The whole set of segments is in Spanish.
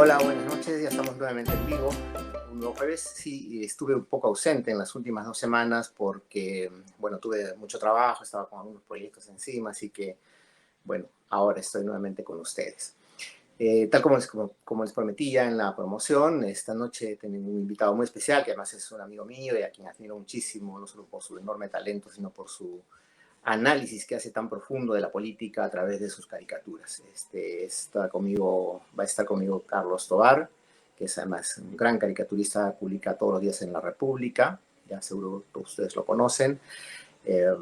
Hola, buenas noches. Ya estamos nuevamente en vivo. Un nuevo jueves. Sí, estuve un poco ausente en las últimas 2 semanas porque, bueno, tuve mucho trabajo, estaba con algunos proyectos encima, así que, bueno, ahora estoy nuevamente con ustedes. Tal como les prometí ya en la promoción, esta noche tengo un invitado muy especial, que además es un amigo mío y a quien admiro muchísimo, no solo por su enorme talento, sino por su análisis que hace tan profundo de la política a través de sus caricaturas. Va a estar conmigo Carlos Tovar, que es además un gran caricaturista, publica todos los días en La República, ya seguro todos ustedes lo conocen. Eh,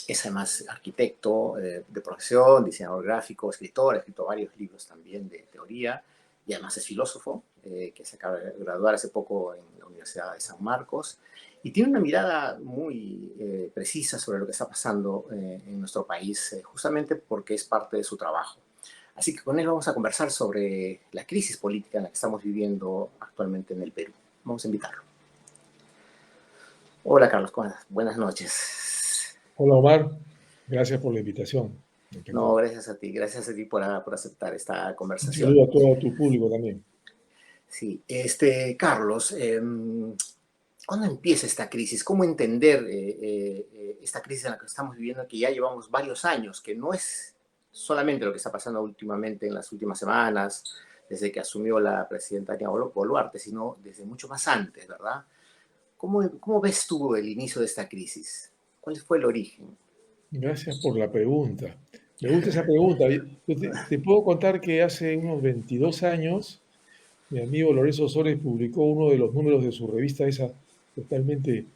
es además arquitecto de profesión, diseñador gráfico, escritor, ha escrito varios libros también de teoría, y además es filósofo, que se acaba de graduar hace poco en la Universidad de San Marcos, y tiene una mirada muy precisa sobre lo que está pasando en nuestro país, justamente porque es parte de su trabajo. Así que con él vamos a conversar sobre la crisis política en la que estamos viviendo actualmente en el Perú. Vamos a invitarlo. Hola Carlos, buenas noches. Hola Omar, gracias por la invitación. No, Encantado. gracias a ti por aceptar esta Un conversación. saludo a todo tu público también. Sí, Carlos, ¿cuándo empieza esta crisis? ¿Cómo entender esta crisis en la que estamos viviendo, que ya llevamos varios años, que no es solamente lo que está pasando últimamente en las últimas semanas, desde que asumió la presidenta Dina Boluarte, sino desde mucho más antes, ¿verdad? ¿Cómo ves tú el inicio de esta crisis? ¿Cuál fue el origen? Gracias por la pregunta. Me gusta esa pregunta. Yo te puedo contar que hace unos 22 años mi amigo Lorenzo Sores publicó uno de los números de su revista esa totalmente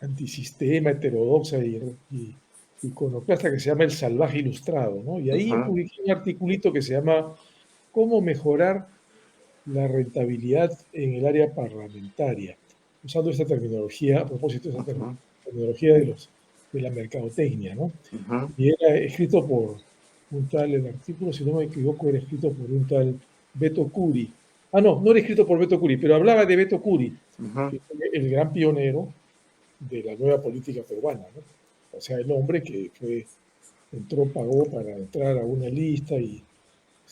antisistema, heterodoxa y iconoclasta que se llama El Salvaje Ilustrado, ¿no? Y ahí Ujú, publiqué un articulito que se llama ¿Cómo mejorar la rentabilidad en el área parlamentaria, usando esta terminología, a propósito de esta ujú, terminología de la mercadotecnia, ¿no? ujú. Y era escrito por un tal, el artículo, si no me equivoco, era escrito por un tal Beto Curi. Ah, no, no era escrito por Beto Curi, pero hablaba de Beto Curi, Ujú, que fue el gran pionero de la nueva política peruana, ¿no? O sea, el hombre que entró, pagó para entrar a una lista y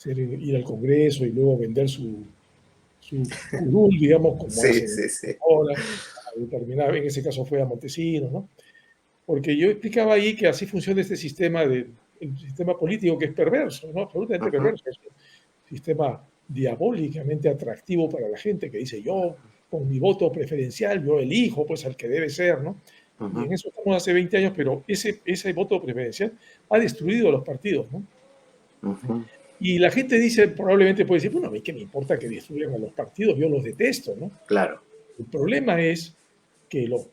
ir al Congreso y luego vender su curul, digamos, como sí, hacen sí, sí. ahora, a determinar, en ese caso fue a Montesinos, ¿no? Porque yo explicaba ahí que así funciona este sistema, el sistema político que es perverso, ¿no? Absolutamente Ujú, perverso. Es un sistema diabólicamente atractivo para la gente que dice yo, con mi voto preferencial, yo elijo pues al que debe ser, ¿no? Y ujú, en eso estamos hace 20 años, pero ese voto preferencial ha destruido a los partidos, ¿no? ujú. Y la gente dice, probablemente puede decir, bueno, a mí qué me importa que destruyan a los partidos, yo los detesto, ¿no? Claro. El problema es que los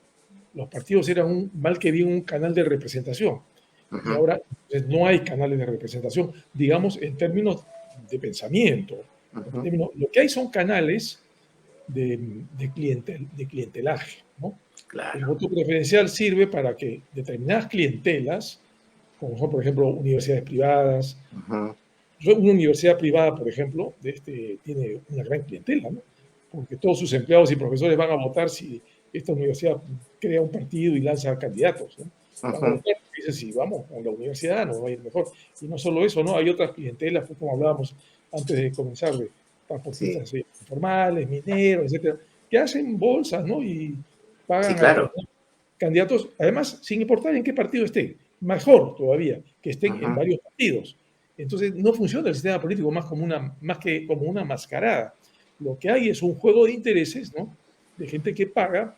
partidos eran mal que bien un canal de representación y Ujú, ahora pues, no hay canales de representación, digamos, en términos de pensamiento. ujú. Lo que hay son canales de clientelaje, ¿no? El Claro. voto preferencial sirve para que determinadas clientelas, como son, por ejemplo, universidades privadas, Ujú, una universidad privada, por ejemplo, tiene una gran clientela, ¿no? Porque todos sus empleados y profesores van a votar si esta universidad crea un partido y lanza candidatos, ¿no? Van a ujú. votar, dicen, si vamos a la universidad nos va a ir mejor. Y no solo eso, ¿no? Hay otras clientelas, pues, como hablábamos antes de comenzar, de Sí, transportistas informales, mineros, etcétera, que hacen bolsas, ¿no? Y sí, pagan a claro. determinados candidatos, además, sin importar en qué partido estén. Mejor todavía, que estén en Ujú, varios partidos. Entonces, no funciona el sistema político más que como una mascarada. Lo que hay es un juego de intereses, ¿no? De gente que paga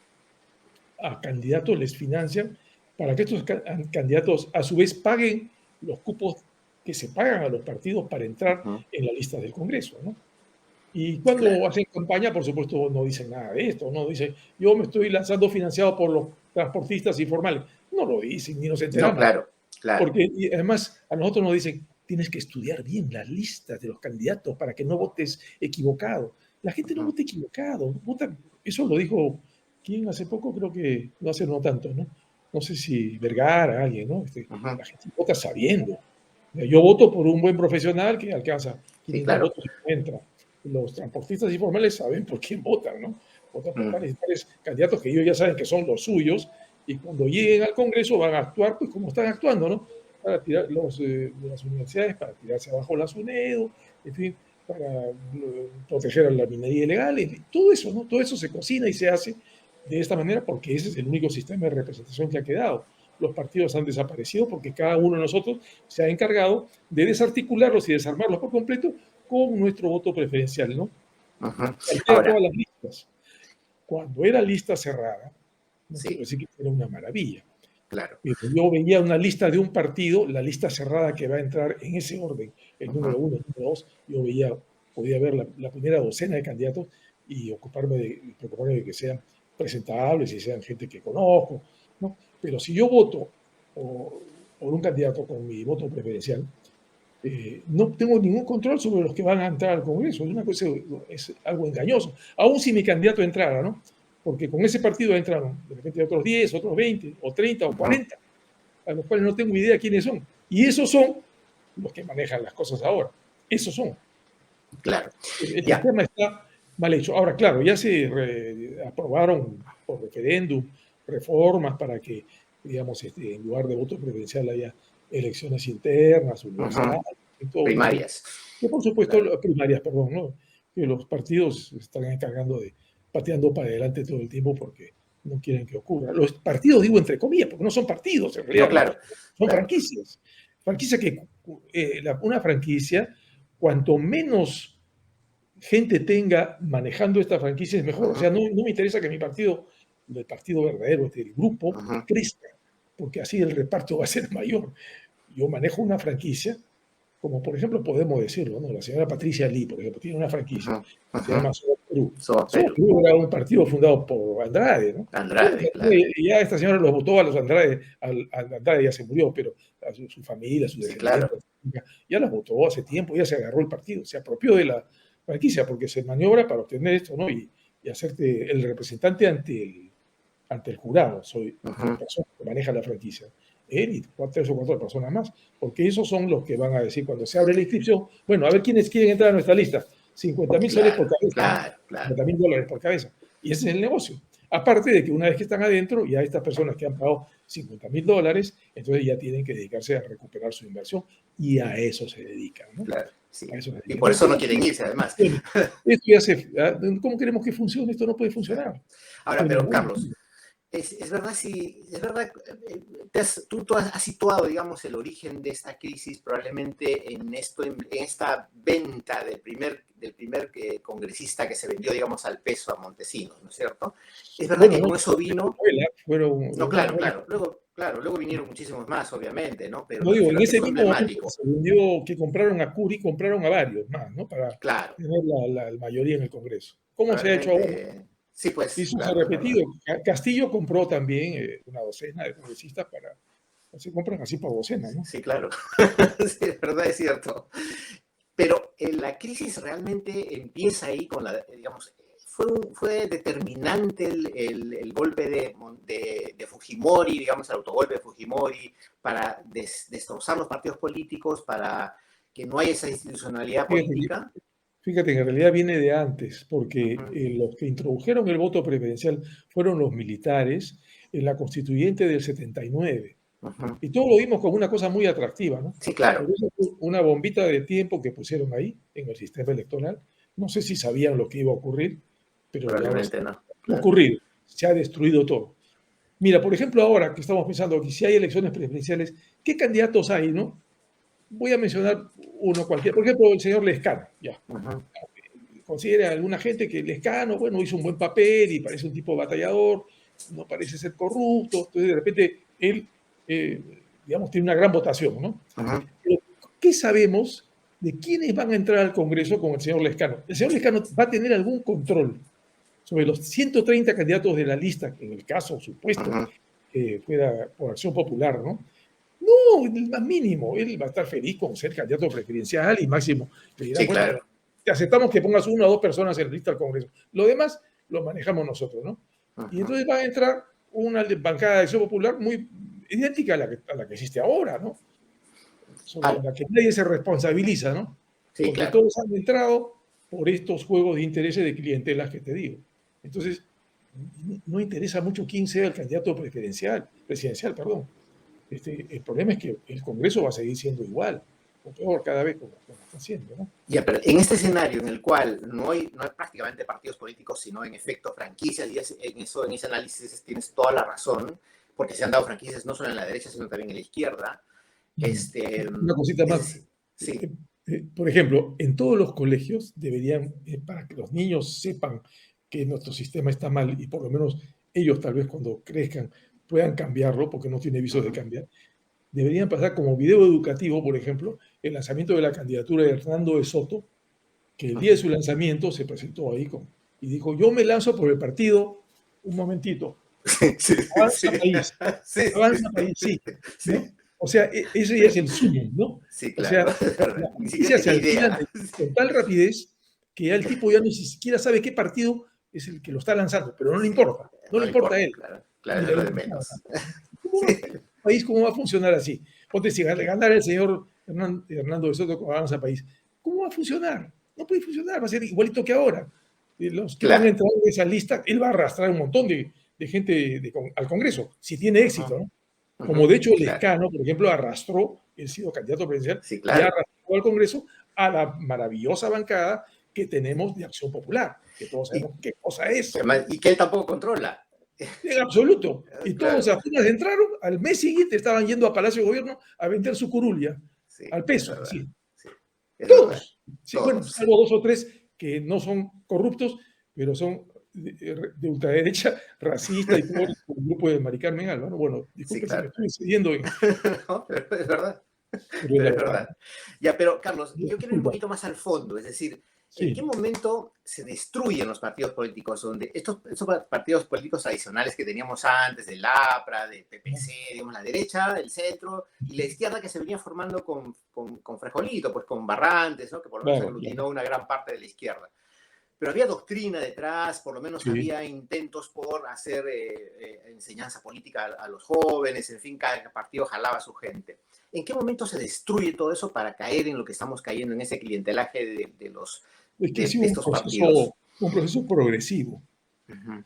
a candidatos, les financian para que estos candidatos a su vez paguen los cupos que se pagan a los partidos para entrar ujú. en la lista del Congreso, ¿no? Y cuando Claro. hacen campaña, por supuesto, no dicen nada de esto, no dicen, yo me estoy lanzando financiado por los transportistas informales. No lo dicen, ni nos No, enteramos. claro, claro. Porque y además a nosotros nos dicen, tienes que estudiar bien las listas de los candidatos para que no votes equivocado. La gente no Ujú, vota equivocado, vota, eso lo dijo quien hace poco, creo que no hace no tanto, ¿no? No sé si Vergara, alguien, ¿no? ujú. La gente vota sabiendo. Yo voto por un buen profesional que alcanza Sí, 500 claro. votos y no entra. Los transportistas informales saben por quién votan, ¿no? Votan por Mm, tales y tales candidatos que ellos ya saben que son los suyos y cuando lleguen al Congreso van a actuar pues como están actuando, ¿no? Para tirar de las universidades, para tirarse abajo la SUNEDO, en fin, para proteger a la minería ilegal, todo eso, ¿no? Todo eso se cocina y se hace de esta manera porque ese es el único sistema de representación que ha quedado. Los partidos han desaparecido porque cada uno de nosotros se ha encargado de desarticularlos y desarmarlos por completo con nuestro voto preferencial, ¿no? Ujú. Cualquiera, Ahora, todas las listas. Cuando era lista cerrada, no quiero sí, decir que era una maravilla, claro. pero yo veía una lista de un partido, la lista cerrada que va a entrar en ese orden, el número Ujú. uno, el número dos, yo veía, podía ver la primera docena de candidatos y preocuparme de que sean presentables y sean gente que conozco, ¿no? Pero si yo voto por, por un candidato con mi voto preferencial, no tengo ningún control sobre los que van a entrar al Congreso. Es una cosa, es algo engañoso. Aún si mi candidato entrara, ¿no? Porque con ese partido entran de repente otros 10, otros 20, o 30, o Ujú. 40, a los cuales no tengo idea quiénes son. Y esos son los que manejan las cosas ahora. Esos son. Claro. El Ya. sistema está mal hecho. Ahora, claro, ya se aprobaron por referéndum reformas para que, digamos, en lugar de voto preferencial haya elecciones internas, Ujú. universales, y todo una serie. Primarias. Que por supuesto, Claro. primarias, perdón, ¿no? Que los partidos se están encargando de pateando para adelante todo el tiempo porque no quieren que ocurra. Los partidos, digo entre comillas, porque no son partidos, en No, realidad, ¿no? claro, Son claro. franquicias. Franquicia que, una franquicia, cuanto menos gente tenga manejando esta franquicia es mejor. O Ujú. sea, no me interesa que mi partido, el partido verdadero, el grupo, Ujú. crezca, porque así el reparto va a ser mayor. Yo manejo una franquicia, como por ejemplo podemos decirlo, ¿no? La señora Patricia Lee, por ejemplo, tiene una franquicia, Ujú. se Ujú. llama Somos Perú. Somos Somos Perú. Perú era un partido fundado por Andrade, ¿no? Bueno, Andrade, claro. ya esta señora los votó a los Andrade, Andrade ya se murió, pero a su familia, a sus Sí, claro. descendientes, ya los votó hace tiempo, ya se agarró el partido, se apropió de la franquicia porque se maniobra para obtener esto, ¿no? Y hacerte el representante ante el jurado, soy la Ujú. persona que maneja la franquicia. Él y tres o cuatro personas más, porque esos son los que van a decir cuando se abre la inscripción, bueno, a ver quiénes quieren entrar a nuestra lista. 50.000 soles por Claro, cabeza, ¿no? claro, claro. 50.000 dólares por cabeza. Y ese es el negocio. Aparte de que una vez que están adentro, ya estas personas que han pagado 50.000 dólares, entonces ya tienen que dedicarse a recuperar su inversión y a eso se dedican, ¿no? Claro, sí. A eso se Y dedican. por Entonces, eso no ¿cómo quieren queremos irse, que además. funcione? Esto ya ¿cómo queremos que funcione? Esto no puede Claro. funcionar. Ahora, De pero ninguna Carlos, manera. es verdad, si, es verdad, tú has situado, digamos, el origen de esta crisis probablemente en esto, en esta venta del primer congresista que se vendió, digamos, al peso a Montesinos, ¿no es cierto? Es verdad Bueno, que no, con eso vino, no, fueron claro, varios. claro, luego vinieron muchísimos más, obviamente, ¿no? Pero No me digo, refiero en a que ese fue mismo momento que emblemático, se vendió, que compraron a Curi, compraron a varios más, ¿no? Para claro, tener la mayoría en el Congreso. ¿Cómo se ha hecho ahora? probablemente, sí, pues, Eso se ha claro, es verdad. repetido. Castillo compró también una docena de congresistas se compran así por docena, ¿no? Sí, claro, sí, es verdad, es cierto. Pero la crisis realmente empieza ahí con digamos, fue determinante el golpe de Fujimori, digamos, el autogolpe de Fujimori, para destrozar los partidos políticos, para que no haya esa institucionalidad Fíjate, política. fíjate que en realidad viene de antes, porque Ujú. los que introdujeron el voto preferencial fueron los militares en la constituyente del 79. Ujú. Y todo lo vimos como una cosa muy atractiva, ¿no? Sí, claro, Pero eso fue una bombita de tiempo que pusieron ahí en el sistema electoral. No sé si sabían lo que iba a ocurrir, pero ya ahora se probablemente no, ha claro. ocurrido. Se ha destruido todo. Mira, por ejemplo, ahora que estamos pensando que si hay elecciones presidenciales, ¿qué candidatos hay, no? Voy a mencionar uno cualquiera. Por ejemplo, el señor Lescano, ya. Ujú. Considera alguna gente que Lescano, bueno, hizo un buen papel y parece un tipo batallador, no parece ser corrupto, entonces de repente él, digamos, tiene una gran votación, ¿no? Ujú. Pero, ¿qué sabemos de quiénes van a entrar al Congreso con el señor Lescano? El señor Lescano va a tener algún control sobre los 130 candidatos de la lista, que en el caso supuesto Ujú. fuera por acción popular, ¿no? No, el más mínimo. Él va a estar feliz con ser candidato presidencial y máximo le dirán, Sí, bueno, claro. te aceptamos que pongas una o dos personas en la lista al Congreso. Lo demás lo manejamos nosotros, ¿no? Y Ujú. entonces va a entrar una bancada de acción popular muy idéntica a la que existe ahora, ¿no? Sobre Ah, la que nadie se responsabiliza, ¿no? sí, Porque claro. todos han entrado por estos juegos de intereses de clientelas que te digo. Entonces, no interesa mucho quién sea el candidato presidencial, perdón. El problema es que el Congreso va a seguir siendo igual. o peor cada vez como está haciendo, ¿no? Ya, pero en este escenario en el cual no hay prácticamente partidos políticos, sino en efecto franquicias, y en ese análisis tienes toda la razón, porque se han dado franquicias no solo en la derecha, sino también en la izquierda. Una cosita Es más. decir, sí. Por ejemplo, en todos los colegios deberían, para que los niños sepan que nuestro sistema está mal y por lo menos ellos tal vez cuando crezcan puedan cambiarlo, porque no tiene visos de cambiar, deberían pasar como video educativo, por ejemplo, el lanzamiento de la candidatura de Hernando de Soto, que el día de su lanzamiento se presentó ahí y dijo, yo me lanzo por el partido, un momentito, Sí, sí, Avanza sí, País, sí, Avanza País, sí, sí, ¿no? O sea, ese ya es el sumo, ¿no? sí, O sea, claro. las Ni siquiera noticias se tiene alquilan idea. con tal rapidez que ya el tipo ya ni siquiera sabe qué partido es el que lo está lanzando, pero no le Sí, importa, no no le le importa a importa, él, claro, claro, ni eso es le lo de importa nada. menos. ¿Cómo Sí, el país cómo va a funcionar así? Ponte, si ganara el señor Hernando de Soto con Avanza País, ¿cómo va a funcionar? No puede funcionar, va a ser igualito que ahora. Los que van a claro. entrar en esa lista, él va a arrastrar un montón de gente al Congreso, si tiene éxito, ¿no? Como de hecho el Claro, Escano, por ejemplo, arrastró, él ha sido candidato presidencial, sí, y claro. arrastró al Congreso a la maravillosa bancada que tenemos de Acción Popular, que todos Y, sabemos qué cosa es, y que él tampoco controla. en absoluto. Y todos Claro, apenas entraron, al mes siguiente estaban yendo a Palacio de Gobierno a vender su curulia, sí, al es peso, verdad. así. Sí, es verdad. Todos. Sí, bueno, Todos. salvo dos o tres que no son corruptos, pero son de ultraderecha, racista y todo el grupo de Mari Carmen Alba, ¿no? Bueno, Sí, disculpe si me claro. estoy excediendo, No, pero es verdad. pero es la Pero es verdad. verdad. Ya, pero Carlos, yo quiero ir un Disculpa. poquito más al fondo, es decir, ¿en qué Sí, momento se destruyen los partidos políticos? Donde estos partidos políticos tradicionales que teníamos antes, del APRA, del PPC, digamos, la derecha, el centro, y la izquierda que se venía formando con Frejolito, pues con Barrantes, ¿no? Que por lo menos claro, claro. aglutinó una gran parte de la izquierda. Pero había doctrina detrás, por lo menos Sí. había intentos por hacer enseñanza política a los jóvenes, en fin, cada partido jalaba a su gente. ¿En qué momento se destruye todo eso para caer en lo que estamos cayendo, en ese clientelaje Es que ha de sido estos partidos? un proceso progresivo. Ujú.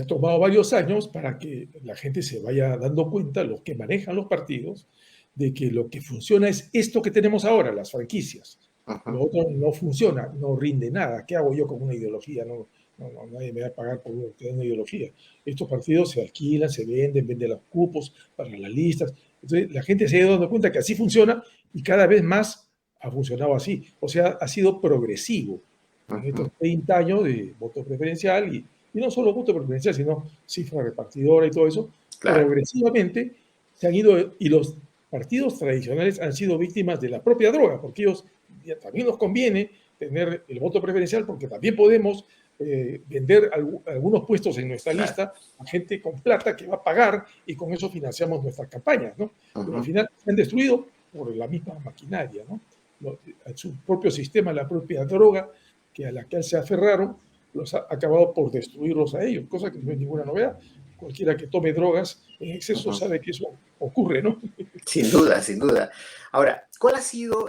Ha tomado varios años para que la gente se vaya dando cuenta, los que manejan los partidos, de que lo que funciona es esto que tenemos ahora, las franquicias. Lo Ujú. otro no funciona, no rinde nada. ¿Qué hago yo con una ideología? Nadie me va a pagar por tener una ideología. Estos partidos se alquilan, se venden los cupos para las listas. Entonces la gente se ha ido dando cuenta que así funciona y cada vez más ha funcionado así. O sea, ha sido progresivo en estos Ujú. 30 años de voto preferencial y no solo voto preferencial, sino cifra repartidora y todo eso, Claro. progresivamente se han ido, y los partidos tradicionales han sido víctimas de la propia droga, porque ellos también nos conviene tener el voto preferencial, porque también podemos vender algunos puestos en nuestra Claro. lista a gente con plata que va a pagar y con eso financiamos nuestras campañas, ¿no? Pero al Ujú. final se han destruido por la misma maquinaria, ¿no? Su propio sistema, la propia droga que a la que se aferraron, los ha acabado por destruirlos a ellos, cosa que no es ninguna novedad. Cualquiera que tome drogas en exceso Ujú. sabe que eso ocurre, ¿no? Sin duda, sin duda. Ahora, ¿cuál ha sido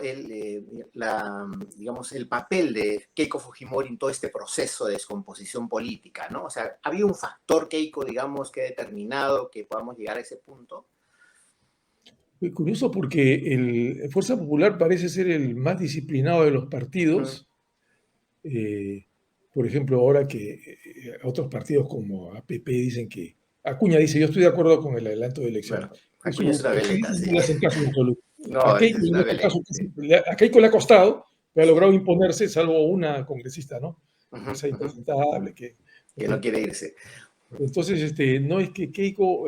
digamos, el papel de Keiko Fujimori en todo este proceso de descomposición política, ¿no? O sea, ¿ha habido un factor Keiko, digamos, que ha determinado que podamos llegar a ese punto? Es curioso porque el Fuerza Popular parece ser el más disciplinado de los Ujú. partidos. Eh, por ejemplo, ahora que otros partidos como APP dicen que Acuña dice, yo estoy de acuerdo con el adelanto de elecciones. Bueno, Y Acuña es sus una veleta, exministros sí. no le hacen caso en absoluto. A No, Keiko, es en una este veleta, caso, sí. a Keiko le ha costado, pero ha Sí. logrado imponerse, salvo una congresista, ¿no? Ujú, Esa ujú. impresentable, en Que no fin. quiere irse. Entonces, no es que Keiko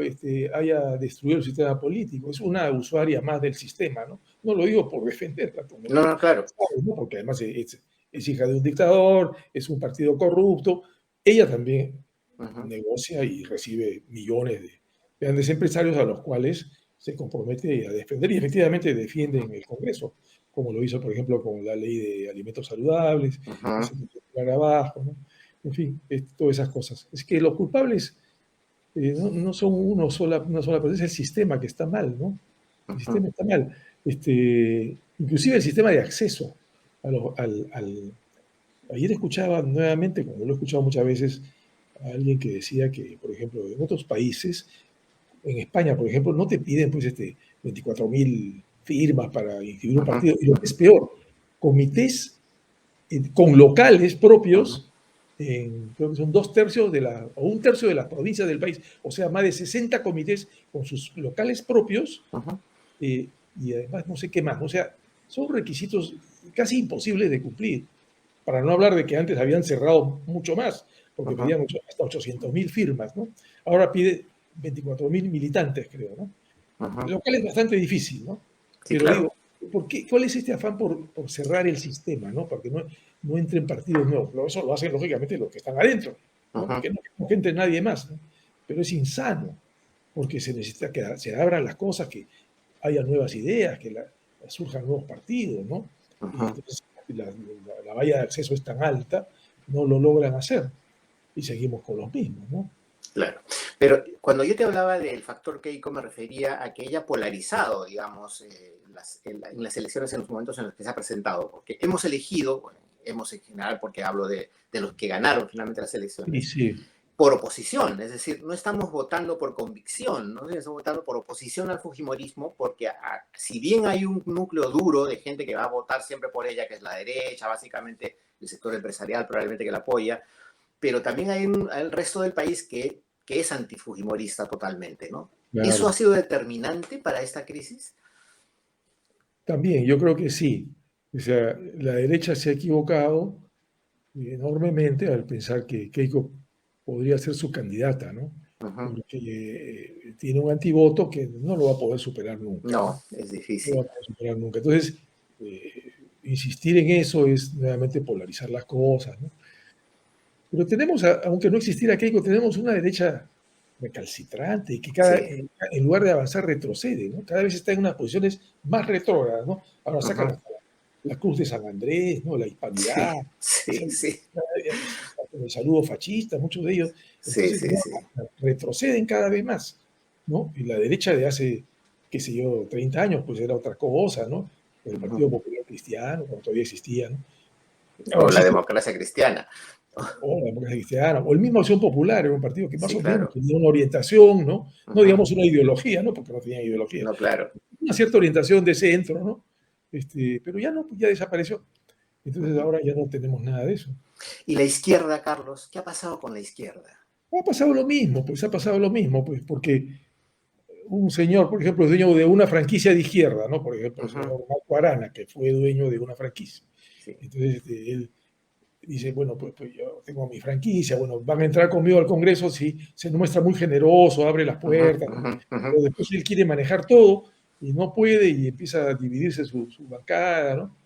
haya destruido el sistema político, es una usuaria más del sistema, ¿no? No lo digo por defenderla, como No, tú no, claro. sabes, ¿no? Porque además es hija de un dictador, es un partido corrupto. Ella también Ujú, negocia y recibe millones de grandes empresarios a los cuales se compromete a defender y efectivamente defiende ujú, en el Congreso, como lo hizo, por ejemplo, con la ley de alimentos saludables, que ujú, se puso abajo, ¿no? En fin, todas esas cosas. Es que los culpables no son una sola persona, es el sistema que está mal, ¿no? El ujú. sistema está mal. Inclusive el sistema de acceso a ayer escuchaba nuevamente, como lo he escuchado muchas veces, a alguien que decía que, por ejemplo, en otros países, en España, por ejemplo, no te piden pues 24.000 firmas para inscribir un Ujú, partido. Y lo que es peor, comités con locales ujú, propios, creo que son 2/3 o 1/3 de las provincias del país, o sea, más de 60 comités con sus locales propios, ujú, y además no sé qué más. O sea, son requisitos casi imposibles de cumplir. Para no hablar de que antes habían cerrado mucho más, porque ujú, pedían hasta 800.000 firmas, ¿no? Ahora pide 24.000 militantes, creo, ¿no? ujú. Lo cual es bastante difícil, ¿no? Sí, Pero claro. digo, ¿cuál es este afán por cerrar el sistema, ¿no? Porque no entren partidos nuevos. Eso lo hacen, lógicamente, los que están adentro, ¿no? Ujú, Que entre nadie más, ¿no? Pero es insano, porque se necesita que se abran las cosas, que haya nuevas ideas, que surjan nuevos partidos, ¿no? Y ujú. entonces la valla de acceso es tan alta, no lo logran hacer y seguimos con los mismos, ¿no? Claro. Pero cuando yo te hablaba del factor Keiko, me refería a que ella ha polarizado, digamos, en las elecciones en los momentos en los que se ha presentado, porque hemos elegido, bueno, hemos en general, porque hablo de los que ganaron finalmente las Sí, elecciones, sí, por oposición, es decir, no estamos votando por convicción, no estamos votando por oposición al fujimorismo, porque si bien hay un núcleo duro de gente que va a votar siempre por ella, que es la derecha, básicamente el sector empresarial probablemente que la apoya, pero también hay el resto del país que es antifujimorista totalmente, ¿no? ¿Eso ha claro. sido determinante para esta crisis? También, yo creo que sí. O sea, la derecha se ha equivocado enormemente al pensar que Keiko podría ser su candidata, ¿no? Ujú. Porque tiene un antivoto que no lo va a poder superar nunca, ¿no? No, es No lo va difícil. a poder superar nunca. Entonces, insistir en eso es nuevamente polarizar las cosas, ¿no? Pero tenemos, aunque no existiera Keiko, tenemos una derecha recalcitrante y que Sí. en lugar de avanzar retrocede, ¿no? Cada vez está en unas posiciones más retrógradas, ¿no? Ahora sacan Ujú. hasta la Cruz de San Andrés, ¿no? La Sí, hispanidad, sí, sí, el saludo fascista, muchos de ellos. sí, Entonces, sí, no, sí. retroceden cada vez más, ¿no? Y la derecha de hace, qué sé yo, 30 años, pues era otra cosa, ¿no? El Ujú. Partido Popular Cristiano, cuando todavía existía, ¿no? Ahora O la existe democracia cristiana. o la democracia cristiana, o el mismo Acción Popular, era un partido que más Sí, o menos claro. tenía una orientación, ¿no? No Ujú. digamos una ideología, ¿no? Porque no tenía ideología, No, claro. una cierta orientación de centro, ¿no? Pero ya no, pues ya desapareció. Entonces Ujú. ahora ya no tenemos nada de eso. ¿Y la izquierda, Carlos? ¿Qué ha pasado con la izquierda? Ha pasado lo mismo, pues ha pasado lo mismo, pues porque un señor, por ejemplo, es dueño de una franquicia de izquierda, ¿no? Por ejemplo, el Ujú. señor Marco Arana, que fue dueño de una franquicia. Sí. Entonces, él dice, bueno, pues yo tengo mi franquicia, bueno, van a entrar conmigo al Congreso si se muestra muy generoso, abre las Ujú, puertas, ¿no? ujú, ujú, Pero después él quiere manejar todo y no puede y empieza a dividirse su bancada, ¿no?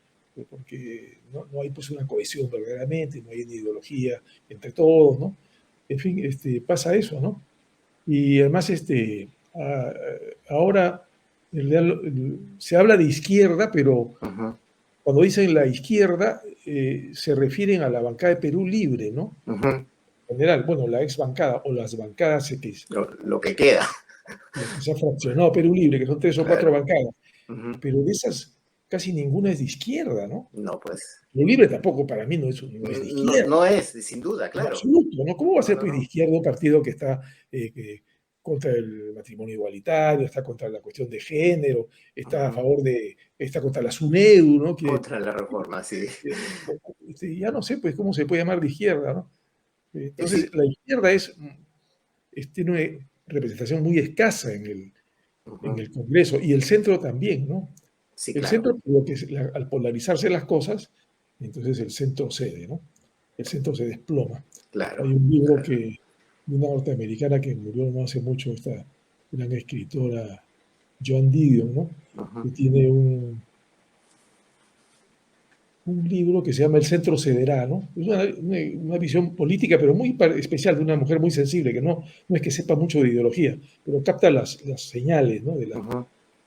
Porque no hay pues una cohesión verdaderamente, no hay una ideología entre todos, ¿no? En fin, pasa eso, ¿no? Y además, ahora se habla de izquierda, pero ujú, cuando dicen la izquierda, se refieren a la bancada de Perú Libre, ¿no? ujú. En general, bueno, la ex bancada o las bancadas X, Lo que queda, lo que se ha fraccionado Perú Libre, que son 3 o 4 claro. bancadas, Ujú. pero de esas casi ninguna es de izquierda, ¿no? No, pues. Perú Libre tampoco para mí no es de No, izquierda. no es, sin duda, En claro. absoluto, ¿no? ¿Cómo va a No, ser no, pues, de no. izquierda un partido que está contra el matrimonio igualitario, está contra la cuestión de género, está a Ujú. favor está contra la SUNEDU, ¿no? Contra la reforma, sí. Ya no sé pues cómo se puede llamar de izquierda, ¿no? Sí. Entonces, la izquierda tiene una representación muy escasa en Ujú. el Congreso y el centro también, ¿no? Sí, El claro, centro, al polarizarse las cosas, entonces el centro cede, ¿no? El centro se desploma. claro, Hay un libro claro. de una norteamericana que murió no hace mucho, esta gran escritora Joan Didion, ¿no? Ujú. Que tiene un libro que se llama El Centro Cederá, ¿no? Es una visión política, pero muy especial, de una mujer muy sensible, que no es que sepa mucho de ideología, pero capta las señales, ¿no? Ujú,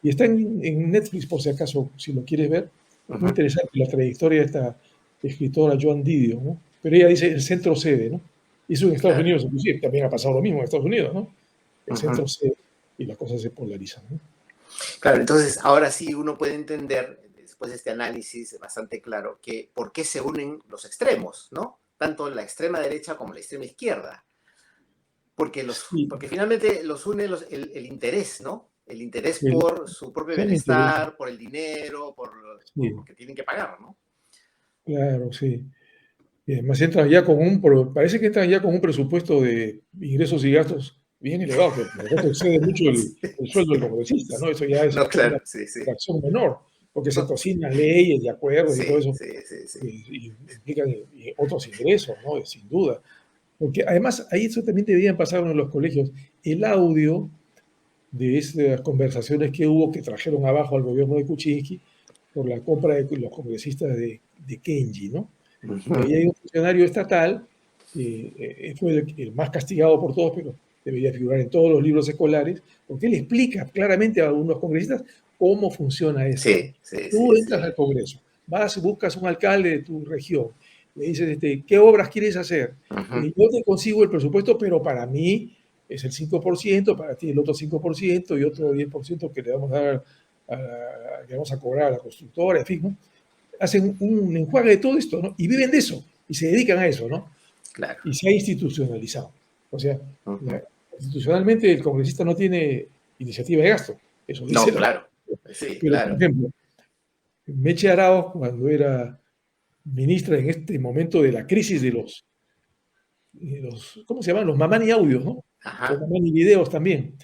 Y está en Netflix, por si acaso, si lo quieres ver. Muy ujú. interesante la trayectoria de esta escritora Joan Didion, ¿no? Pero ella dice el centro cede, ¿no? Y eso en Estados Claro. Unidos, inclusive, también ha pasado lo mismo en Estados Unidos, ¿no? El Ujú. centro cede y las cosas se polarizan, ¿no? Claro, entonces ahora sí uno puede entender, después de este análisis bastante claro, que por qué se unen los extremos, ¿no? Tanto la extrema derecha como la extrema izquierda. Porque, Sí, porque finalmente los une el interés, ¿no? el interés El- por su propio sí me interesa. bienestar, por el dinero, Sí, porque tienen que pagar, ¿no? claro, sí. Y además entran ya parece que entran ya con un presupuesto de ingresos y gastos bien elevado, que por supuesto excede mucho el sueldo del congresista, ¿no? Eso ya es No, una claro, sí, sí. fracción menor, porque se No, cocinan leyes y acuerdos y todo sí, eso, sí, sí, sí. y implican otros ingresos, ¿no? Sin duda. Porque además, ahí eso también deberían pasar en los colegios. El audio de esas conversaciones que hubo que trajeron abajo al gobierno de Kuczynski por la compra de los congresistas de Kenji, ¿no? Y ahí Ujú. hay un funcionario estatal, fue el más castigado por todos, pero debería figurar en todos los libros escolares, porque él explica claramente a algunos congresistas cómo funciona esto, ¿no? Sí, sí, Tú sí, entras sí. al Congreso, vas, buscas un alcalde de tu región, le dices, ¿qué obras quieres hacer? Ujú. Yo te consigo el presupuesto, pero para mí es el 5%, para ti el otro 5% y otro 10% que le vamos a dar, que vamos a cobrar a la constructora, en fin, ¿no? Hacen un enjuague de todo esto, ¿no? Y viven de eso, y se dedican a eso, ¿no? Claro. Y se ha institucionalizado. O sea, Ujú. institucionalmente el congresista no tiene iniciativa de gasto, eso dice No, la... claro. Sí, Pero, por claro. ejemplo, Meche Arauz, cuando era ministra en este momento de la crisis de los ¿cómo se llaman? Los Mamani audios, ¿no? O Ajá. Mamani videos también.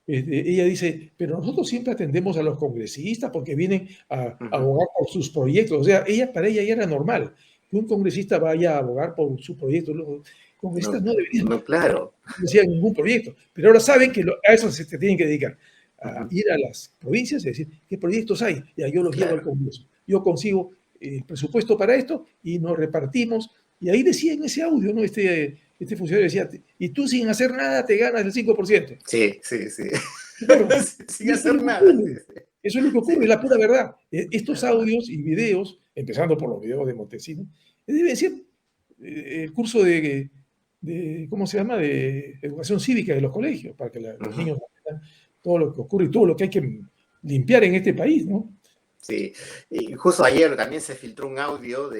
Ella dice, pero nosotros siempre atendemos a los congresistas porque vienen a Ujú. abogar por sus proyectos. O sea, para ella ya era normal que un congresista vaya a abogar por su proyecto. Los congresistas No, no deberían no, claro. decir ningún proyecto, pero ahora saben que a eso se tienen que dedicar, a Ujú. ir a las provincias y decir, ¿qué proyectos hay? Ya, yo los llevo al Claro. Congreso. Yo consigo el presupuesto para esto y nos repartimos. Y ahí decía en ese audio, ¿no? Este funcionario decía, y tú sin hacer nada te ganas el 5%. Sí, sí, sí. Claro, Sin y eso es hacer lo que nada. Sí, ocurre. Eso es lo que sí. ocurre, es Sí, la pura verdad. es Estos verdad. audios y videos, empezando por los videos de Montesinos, debe ser el curso ¿cómo se llama?, de educación cívica de los colegios, para que los Ujú. niños aprendan todo lo que ocurre y todo lo que hay que limpiar en este país, ¿no? Sí, y justo ayer también se filtró un audio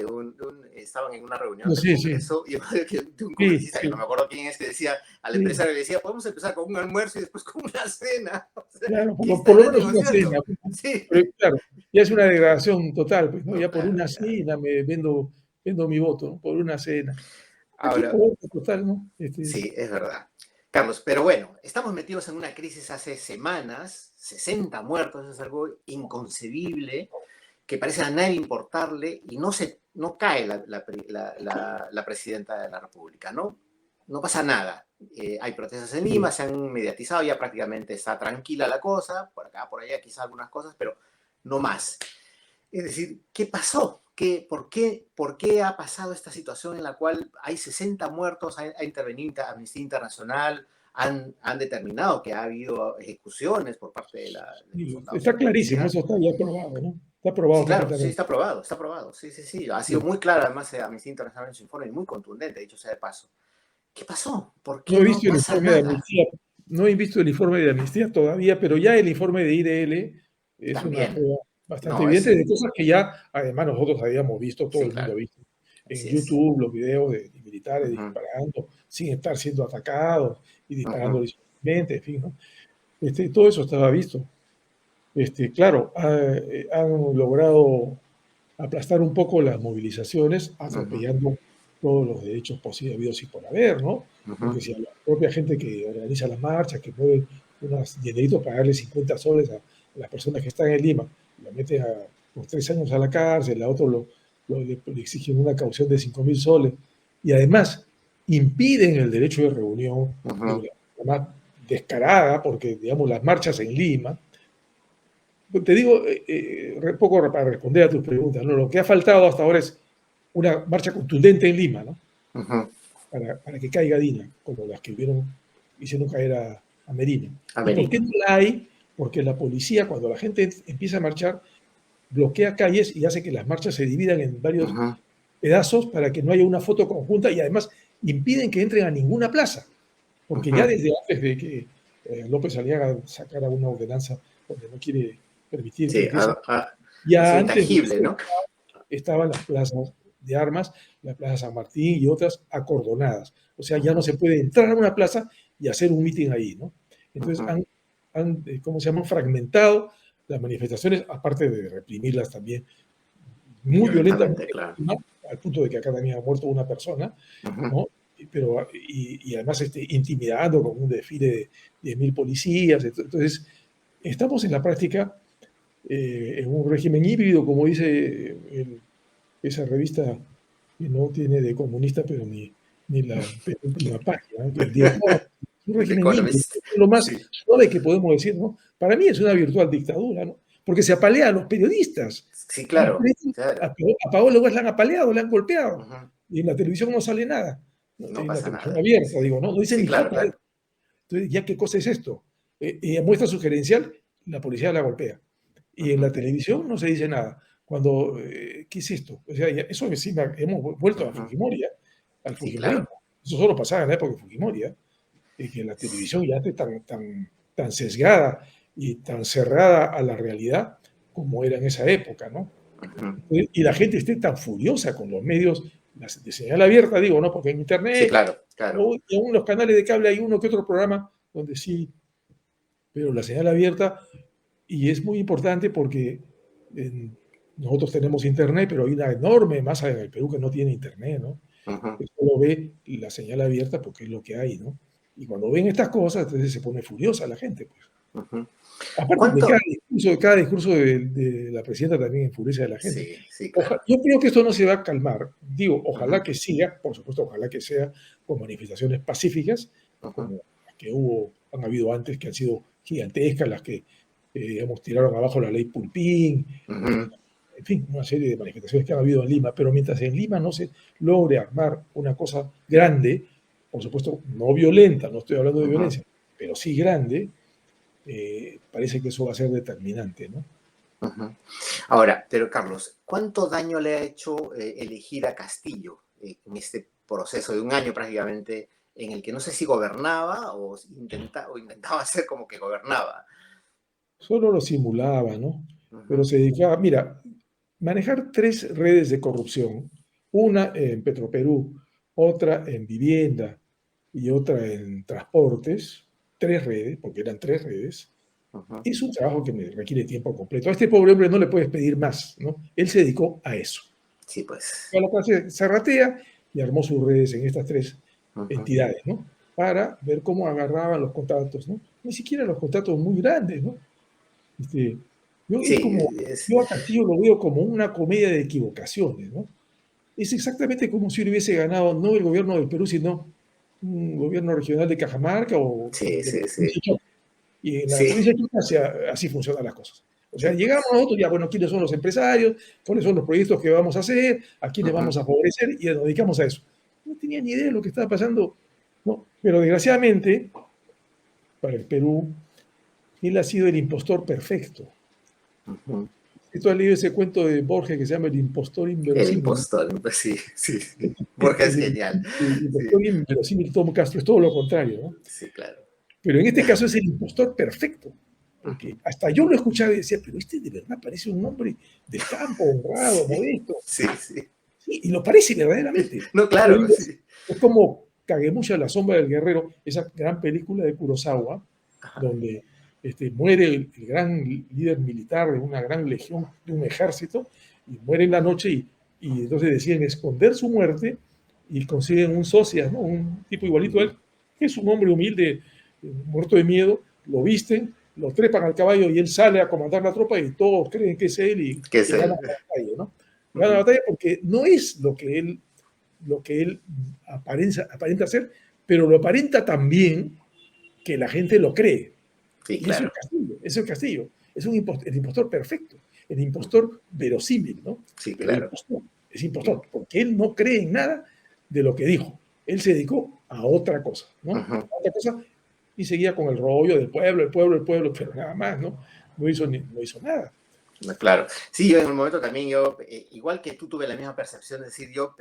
estaban en una reunión No, del sí, sí, Congreso y de un sí, congresista que no sí, me acuerdo quién es, que decía al sí, empresario, le decía, podemos empezar con un almuerzo y después con una cena. O sea, claro, ¿qué por lo estarán menos una negociando? cena, pues, ¿no? Sí, Pero claro, ya es una degradación total, pues, ¿no? no, Ya por claro, una ya. cena me vendo mi voto, ¿no? Por una cena. Aquí Ahora, por total, ¿no? sí, es verdad. Carlos, pero bueno, estamos metidos en una crisis hace semanas, 60 muertos, es algo inconcebible, que parece a nadie importarle y no cae la presidenta de la República, ¿no? No pasa nada. Hay protestas en Lima, Sí. se han mediatizado, ya prácticamente está tranquila la cosa, por acá, por allá, quizás algunas cosas, pero no más. Es decir, ¿qué pasó? ¿Por qué ha pasado esta situación en la cual hay 60 muertos? Ha intervenido Amnistía Internacional, han determinado que ha habido ejecuciones por parte de los Sí, soldados de está la clarísimo, policía. eso está ya probado, ¿no? Está Sí, probado claro, sí, completamente. está aprobado, sí, sí, sí. Ha sido Sí. muy claro, además, Amnistía Internacional en su informe, y muy contundente, dicho sea de paso. ¿Qué pasó? ¿Por No qué he no visto el pasa informe de nada? amnistía, no he visto el informe de amnistía todavía, pero ya el informe de IDL es una También. prueba bastante No, evidente de cosas que ya además nosotros habíamos visto, todo sí, el mundo ha claro, visto en así es. YouTube, los videos de militares Ujú, disparando sin estar siendo atacados y disparando ujú, disuasivamente, en fin, ¿no? Todo eso estaba visto. Claro, han logrado aplastar un poco las movilizaciones, ujú, atropellando todos los derechos posibles habidos y por haber, ¿no? ujú, Porque si a la propia gente que organiza las marchas, que mueve unos dineritos para darle 50 soles a las personas que están en Lima, lo meten por 3 años a la cárcel, a otro le exigen una caución de 5.000 soles, y además impiden el derecho de reunión ujú. de la más descarada, porque, digamos, las marchas en Lima, te digo, poco para responder a tus preguntas, ¿no? Lo que ha faltado hasta ahora es una marcha contundente en Lima, ¿no? Ujú. Para que caiga Dina, como las que hicieron caer a Merino. A ¿Y por Merino. qué no la hay? Porque la policía, cuando la gente empieza a marchar, bloquea calles y hace que las marchas se dividan en varios Ujú, pedazos para que no haya una foto conjunta y además impiden que entren a ninguna plaza. Porque ya ujú. desde antes de que López Aliaga sacara una ordenanza donde no quiere permitir que Sí, ingresen, ha ya sido antes de intangible, eso ¿no? estaban las plazas de armas, la Plaza San Martín y otras acordonadas. O sea, ya no Ujú, se puede entrar a una plaza y hacer un mitin ahí, ¿no? Entonces ujú, han ¿cómo se llama?, fragmentado las manifestaciones, aparte de reprimirlas también muy violentamente, Claro. ¿no?, al punto de que acá también ha muerto una persona, ¿no? Pero, y además intimidando con un desfile de 10.000 policías. Entonces, estamos en la práctica en un régimen híbrido, como dice esa revista que no tiene de comunista, pero ni la penúltima página, ¿no? El director, es un The régimen híbrido, Economist. es lo más Sí, suave que podemos decir, ¿no? Para mí es una virtual dictadura, ¿no? Porque se apalea a los periodistas. sí, A los claro. periodistas, Claro. a Paolo Guas le han apaleado, le han golpeado. Ujú. Y en la televisión no sale nada. ¿No? No En la pasa televisión nada. abierta, Sí, digo, ¿no? No dice sí, ni claro, jota. claro. Entonces, ¿ya qué cosa es esto? En muestra sugerencial, la policía la golpea. Y en Ujú, la televisión no se dice nada. Cuando, ¿qué es esto? O sea, eso encima hemos vuelto a ujú. Fujimori, al Sí, Fujimorismo. claro. Eso solo pasaba en la época de Fujimori, que la televisión ya esté tan sesgada y tan cerrada a la realidad como era en esa época, ¿no? Ujú. Y la gente esté tan furiosa con los medios de señal abierta, digo, ¿no? Porque en Sí, Internet claro, claro. y aún los canales de cable hay uno que otro programa donde sí, pero la señal abierta, y es muy importante porque nosotros tenemos Internet, pero hay una enorme masa en el Perú que no tiene Internet, ¿no? Ujú, Que solo ve la señal abierta porque es lo que hay, ¿no? Y cuando ven estas cosas, entonces se pone furiosa la gente, pues. ujú. Aparte de ¿Cuánto? cada discurso de la presidenta también enfurece a la gente. Sí, sí, claro. Yo creo que esto no se va a calmar. Digo, ojalá Ujú, que siga, por supuesto, ojalá que sea con manifestaciones pacíficas, ujú, como las que han habido antes, que han sido gigantescas, las que, digamos, tiraron abajo la ley Pulpín, ujú, en fin, una serie de manifestaciones que han habido en Lima, pero mientras en Lima no se logre armar una cosa grande, por supuesto, no violenta, no estoy hablando de ujú, violencia, pero sí grande, parece que eso va a ser determinante, ¿no? ujú. Ahora, pero Carlos, ¿cuánto daño le ha hecho elegir a Castillo en este proceso de un año prácticamente en el que no sé si gobernaba o intentaba hacer como que gobernaba? Solo lo simulaba, ¿no? Pero Ujú, se dedicaba, mira, manejar 3 redes de corrupción, una en Petroperú, otra en vivienda y otra en transportes, 3 redes, porque eran 3 redes, ujú. es un trabajo que me requiere tiempo completo. A este pobre hombre no le puedes pedir más, ¿no? Él se dedicó a eso. Sí, pues. A la clase zarratea y armó sus redes en estas 3 Ujú. entidades, ¿no? Para ver cómo agarraban los contratos, ¿no? Ni siquiera los contratos muy grandes, ¿no? Este, Sí, yo a Castillo lo veo como una comedia de equivocaciones, ¿no? Es exactamente como si él hubiese ganado no el gobierno del Perú, sino un gobierno regional de Cajamarca o sí, de la sí, provincia sí. de Chota. Y en la Sí, provincia de Chota así funcionan las cosas. O sí, sea, llegamos pues. nosotros, ya, bueno, quiénes son los empresarios, cuáles son los proyectos que vamos a hacer, a quiénes Ujú, vamos a favorecer, y nos dedicamos a eso. No tenía ni idea de lo que estaba pasando, ¿no? Pero desgraciadamente, para el Perú, él ha sido el impostor perfecto. ujú. Si tú has leído ese cuento de Borges que se llama El impostor El inverosímil. impostor, pues sí, sí, sí. Porque es El, genial. el Sí, impostor inverosímil Tom Castro es todo lo contrario, ¿no? sí, claro. Pero en este caso es el impostor perfecto, Ujú. porque hasta yo lo escuchaba y decía, pero este de verdad parece un hombre del campo, honrado, Sí, modesto. sí, sí. Sí, y lo parece verdaderamente. No, Pero claro, sí. es como Kagemusha, La sombra del guerrero, esa gran película de Kurosawa, Ajá. donde muere el gran líder militar de una gran legión, de un ejército, y muere en la noche y entonces deciden esconder su muerte y consiguen un socia, ¿no? Un tipo igualito a él, Ujú. que es un hombre humilde, muerto de miedo, lo visten, lo trepan al caballo y él sale a comandar la tropa y todos creen que es él ¿Qué es y gana él? la batalla, ¿no? Gana la Ujú. batalla porque no es lo que él aparenta ser, pero lo aparenta tan bien que la gente lo cree. Sí, Y eso es claro. Castillo, eso es Castillo. Es el impostor perfecto, el Ujú. impostor verosímil, ¿no? Sí, Pero claro. es impostor, porque él no cree en nada de lo que dijo. Él se dedicó a otra cosa, ¿no? Ujú. A otra cosa y seguía con el rollo del pueblo, el pueblo, el pueblo, pero nada más, ¿no? No hizo nada. No, claro. Sí, yo en un momento también, igual que tú tuve la misma percepción, es decir, yo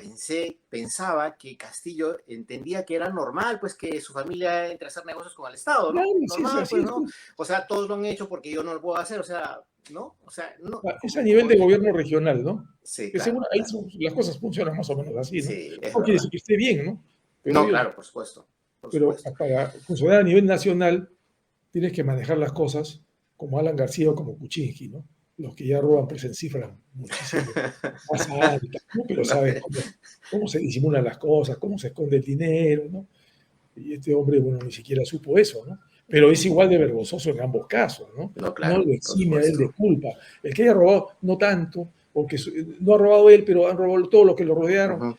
pensaba que Castillo entendía que era normal, pues que su familia entre a hacer negocios con el Estado, ¿no? Claro, sí es Normal, así, pues, ¿no? pues. O sea, todos lo han hecho porque yo no lo puedo hacer, o sea, ¿no? O sea, no, Es a como, nivel como de dije, gobierno regional, ¿no? sí, Que seguro claro, ahí claro. las cosas funcionan más o menos así, ¿no? Sí, es No quiere verdad. decir que esté bien, ¿no? Pero No, ellos, claro, por supuesto, por pero supuesto. para funcionar a nivel nacional, tienes que manejar las cosas como Alan García o como Kuczynski, ¿no? Los que ya roban pues en cifras muchísimo más altas, ¿no? Pero No, saben cómo se disimulan las cosas, cómo se esconde el dinero, ¿no? Y este hombre, bueno, ni siquiera supo eso, ¿no? Pero es igual de vergonzoso en ambos casos, ¿no? no, No claro, lo por exime a él de supuesto. culpa. El que haya robado, no tanto, porque no ha robado él, pero han robado todos los que lo rodearon, Ujú.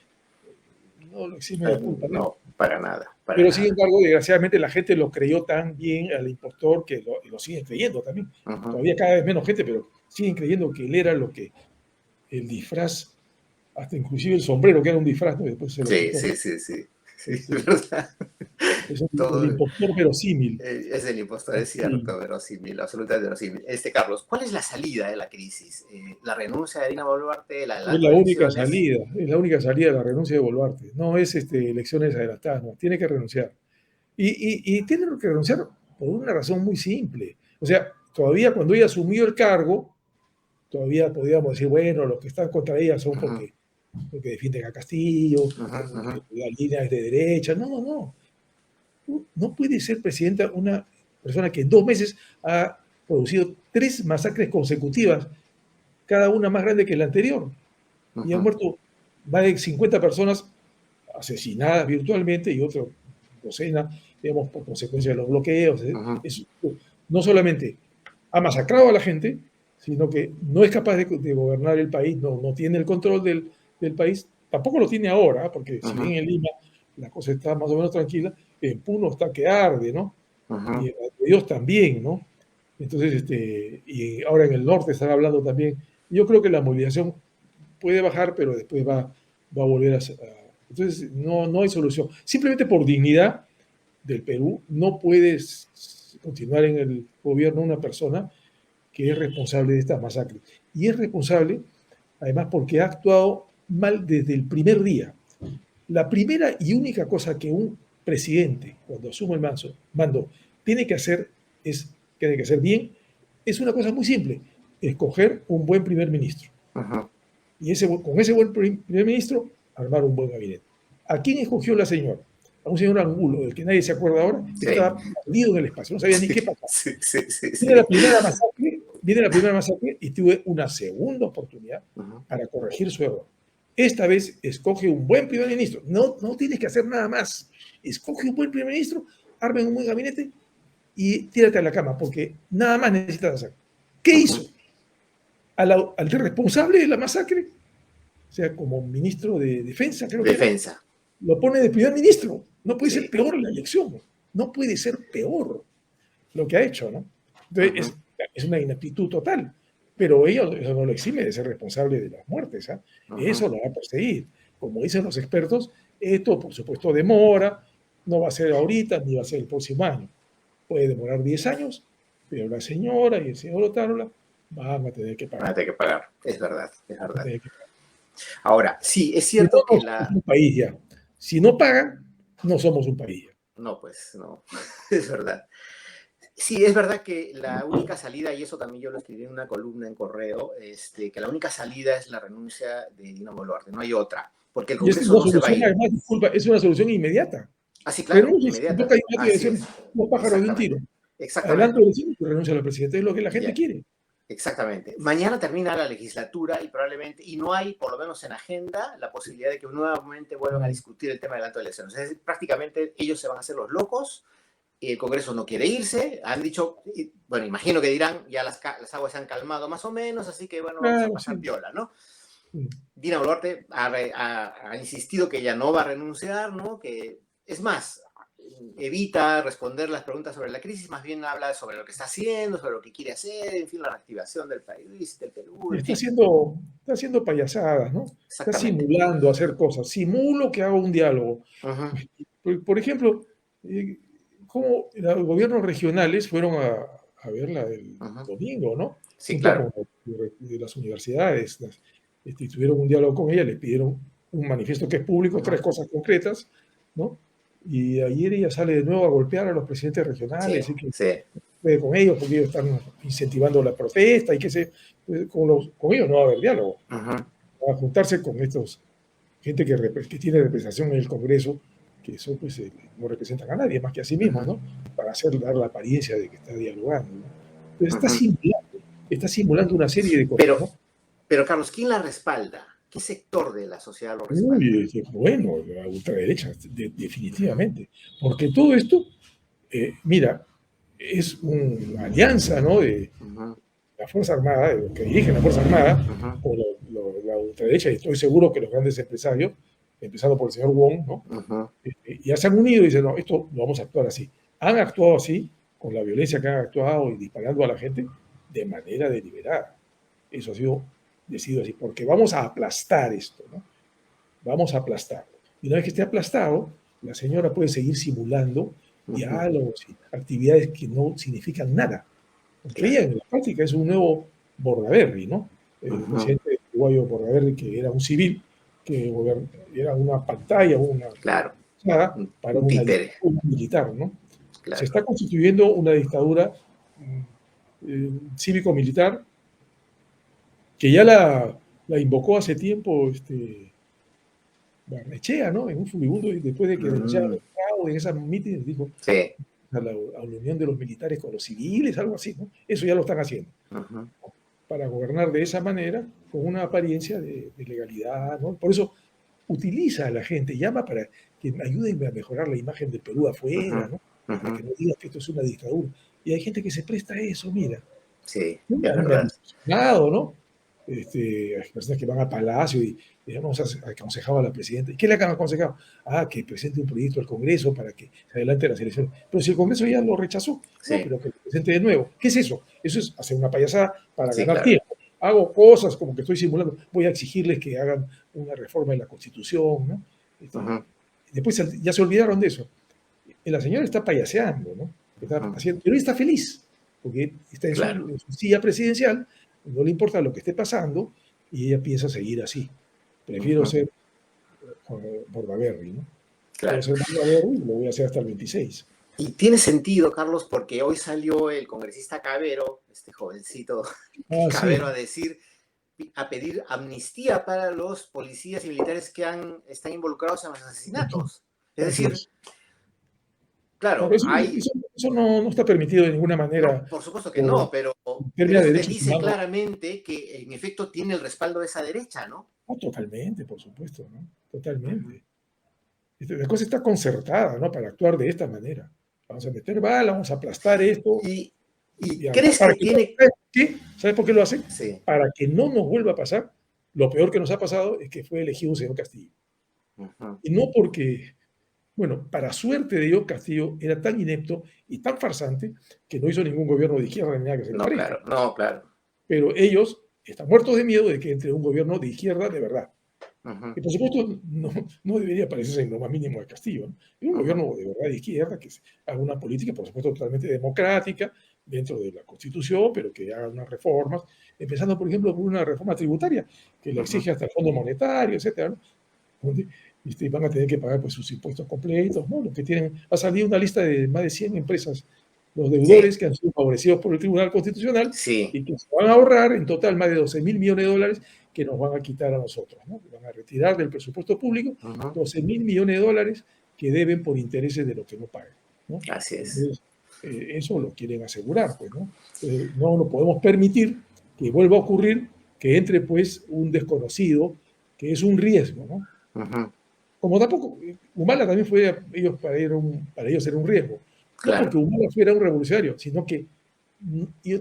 no lo exime de culpa, ¿no? No, para nada, para Pero sin nada. embargo, desgraciadamente la gente lo creyó tan bien al impostor que lo siguen creyendo también. Ujú. Todavía cada vez menos gente, pero siguen creyendo que él era lo que el disfraz, hasta inclusive el sombrero, que era un disfraz, ¿no? Después se lo Sí, quitó. sí, sí, sí. Sí, es Este, verdad. es el Todo impostor verosímil. es el impostor, es Sí. cierto, verosímil, absolutamente verosímil. Carlos, ¿cuál es la salida de la crisis? ¿La renuncia de Dina Boluarte, el Es adelanto la de única elecciones? salida, es la única salida de la renuncia de Boluarte. No es elecciones adelantadas, no, tiene que renunciar. Y tiene que renunciar por una razón muy simple. O sea, todavía cuando ella asumió el cargo, todavía podíamos decir, bueno, los que están contra ella son Ujú, porque defienden a Castillo, ujú, o ujú, que la línea es de derecha. No, no, no. No puede ser presidenta una persona que en 2 meses ha producido 3 masacres consecutivas, cada una más grande que la anterior. Y han ujú, muerto más de 50 personas asesinadas virtualmente y otra docena, digamos, por consecuencia de los bloqueos. ujú, No solamente ha masacrado a la gente, sino que no es capaz de gobernar el país, no tiene el control del país, tampoco lo tiene ahora, porque si ujú, bien en Lima la cosa está más o menos tranquila, en Puno está que arde, ¿no? Y ujú. en Dios también, ¿no? Entonces, y ahora en el norte están hablando también. Yo creo que la movilización puede bajar, pero después va a volver entonces, no hay solución. Simplemente por dignidad del Perú, no puedes continuar en el gobierno una persona que es responsable de estas masacres. Y es responsable, además, porque ha actuado mal desde el primer día. La primera y única cosa que un presidente, cuando asume el mando, tiene que hacer, tiene que hacer bien, es una cosa muy simple, escoger un buen primer ministro. Ujú. Y con ese buen primer ministro, armar un buen gabinete. ¿A quién escogió la señora? A un señor Angulo, del que nadie se acuerda ahora, que Sí, estaba perdido en el espacio, no sabía ni sí, qué pasar. sí, sí, sí, Viene la sí. primera masacre, viene la primera masacre y tuve una segunda oportunidad Ujú, para corregir su error. Esta vez escoge un buen primer ministro. No tienes que hacer nada más. Escoge un buen primer ministro, armen un buen gabinete y tírate a la cama, porque nada más necesitas hacer. ¿Qué ujú. hizo? Al responsable de la masacre, o sea, como ministro de Defensa, creo que era, Defensa, lo pone de primer ministro. No puede ser sí. peor la elección. No puede ser peor lo que ha hecho, ¿no? Ujú, Entonces, es una ineptitud total. Pero eso no lo exime de ser responsable de las muertes. ¿Ah? ujú. Eso lo va a perseguir. Como dicen los expertos, esto, por supuesto, demora. No va a ser ahorita ni va a ser el próximo año. Puede demorar 10 años, pero la señora y el señor Otárola van a tener que Van a pagar. tener que pagar, es verdad, es Van a verdad. tener que pagar. Ahora, sí, es Si no, cierto no que somos un país ya. Si no pagan, no somos un país ya. no, pues no, es verdad. Sí, es verdad que la única salida, y eso también yo lo escribí en una columna en correo, que la única salida es la renuncia de Dina Boluarte, no hay otra, porque el Y es Congreso una no se va a solución, ir. además, disculpa, es una solución inmediata. Ah, sí, claro, Renuncia, si toca inmediata, ir a así elecciones, es, los pájaros de un tiro. exactamente, Adelanto exactamente. elecciones y renuncia a la presidenta. Es lo que la gente Ya, quiere. exactamente. Mañana termina la legislatura y probablemente, y no hay, por lo menos en agenda, la posibilidad de que nuevamente vuelvan a Mm. discutir el tema del adelanto de elecciones. Es decir, prácticamente ellos se van a hacer los locos y el Congreso no quiere irse. Han dicho, bueno, imagino que dirán, ya las aguas se han calmado más o menos, así que bueno, vamos a Claro, pasar sí. piola, ¿no? Mm. Dina Boluarte ha insistido que ella no va a renunciar, ¿no? Que es más, evita responder las preguntas sobre la crisis, más bien habla sobre lo que está haciendo, sobre lo que quiere hacer, en fin, la reactivación del país, del Perú, Y en fin, está haciendo payasadas, ¿no? Está exactamente. simulando hacer cosas. Simulo que hago un diálogo. Ujú, Por ejemplo, eh, cómo los gobiernos regionales fueron a verla el ujú. domingo, ¿no? Sí, Junto claro. con de las universidades. Tuvieron un diálogo con ella, le pidieron un manifiesto que es público, Ujú. 3 cosas concretas, ¿no? Y ayer ella sale de nuevo a golpear a los presidentes regionales, Sí, y que sí. puede con ellos porque ellos están incentivando la protesta y que con ellos no va a haber diálogo. Ujú, Va a juntarse con gente que tiene representación en el Congreso, que eso pues no representan a nadie más que a sí mismos, ¿no? Para dar la apariencia de que está dialogando, ¿no? Entonces está simulando una serie de cosas, Pero, ¿no? pero Carlos, ¿quién la respalda? ¿Qué sector de la sociedad lo respalda? Uy, bueno, la ultraderecha, definitivamente. Porque todo esto, mira, es una alianza, ¿no? De la Fuerza Armada, de los que dirigen la Fuerza Armada, con la ultraderecha, y estoy seguro que los grandes empresarios, empezando por el señor Wong, ¿no? Ya se han unido y dicen, no, esto lo vamos a actuar así. Han actuado así, con la violencia que han actuado y disparando a la gente, de manera deliberada. Eso ha sido decidido así, porque vamos a aplastar esto, ¿no? Vamos a aplastarlo. Y una vez que esté aplastado, la señora puede seguir simulando diálogos y actividades que no significan nada. Porque ella en la práctica es un nuevo Bordaberry, ¿no? El presidente uruguayo Bordaberry, que era un civil, que era una pantalla, Claro, para un una títere. dictadura militar, ¿no? Claro. Se está constituyendo una dictadura cívico-militar que ya la invocó hace tiempo Barnechea, ¿no? En un furibundo, y después de que denunciaron el fraude en esas mítines, dijo Sí. a la unión de los militares con los civiles, algo así, ¿no? Eso ya lo están haciendo. Para gobernar de esa manera, con una apariencia de legalidad, ¿no? Por eso utiliza a la gente, llama para que ayuden a mejorar la imagen del Perú afuera, ¿no? Para que no digas que esto es una dictadura. Y hay gente que se presta a eso, mira. Sí, Me es han verdad. mencionado, ¿no? Hay personas que van al Palacio y hemos aconsejado a la presidenta. ¿Y qué le han aconsejado? Que presente un proyecto al Congreso para que se adelante las elecciones. Pero si el Congreso ya lo rechazó, Sí. no, pero que lo presente de nuevo. ¿Qué es eso? Eso es hacer una payasada para Sí, ganar claro. tiempo. Hago cosas como que estoy simulando. Voy a exigirles que hagan una reforma de la Constitución, ¿no? Después ya se olvidaron de eso. Y la señora está payaseando, ¿no? Pero ella está feliz, porque está en su silla presidencial, no le importa lo que esté pasando, y ella piensa seguir así. Prefiero ser Bordaberry, ¿no? Claro. Quiero ser Bordaberry y lo voy a hacer hasta el 26. Y tiene sentido, Carlos, porque hoy salió el congresista Cabero, este jovencito Cabero, Sí. a pedir amnistía para los policías y militares que están involucrados en los asesinatos. Es decir, claro, Eso no está permitido de ninguna manera. No, por supuesto que no, pero Termina eso te derechos dice humanos. claramente que en efecto tiene el respaldo de esa derecha, ¿no? Totalmente, por supuesto, ¿no? Totalmente. La cosa está concertada, ¿no? Para actuar de esta manera. Vamos a meter bala, vamos a aplastar esto. ¿Y crees que tiene...? ¿Sabes por qué lo hacen? Sí. Para que no nos vuelva a pasar. Lo peor que nos ha pasado es que fue elegido un señor Castillo. Y no porque, bueno, para suerte de Dios, Castillo era tan inepto y tan farsante que no hizo ningún gobierno de izquierda ni nada que se le parezca. No, claro. Pero ellos están muertos de miedo de que entre un gobierno de izquierda de verdad. Y por supuesto no debería parecerse en lo más mínimo a Castillo, ¿no? Es un gobierno de verdad de izquierda que haga una política, por supuesto, totalmente democrática dentro de la Constitución, pero que haga unas reformas, empezando, por ejemplo, por una reforma tributaria que la exige hasta el Fondo Monetario, etcétera, ¿no? Donde van a tener que pagar pues, sus impuestos completos, ¿no? Los que tienen, ha salido una lista de más de 100 empresas, los deudores que han sido favorecidos por el Tribunal Constitucional y que se van a ahorrar en total más de 12.000 millones de dólares que nos van a quitar a nosotros, ¿no? Van a retirar del presupuesto público 12.000 millones de dólares que deben por intereses de lo que no pagan, ¿no? Así es. Entonces, eso lo quieren asegurar, pues, ¿no? No lo podemos permitir que vuelva a ocurrir que entre, pues, un desconocido que es un riesgo, ¿no? Como tampoco, Humala también fue, para ellos era un riesgo. No porque Humala fuera un revolucionario, sino que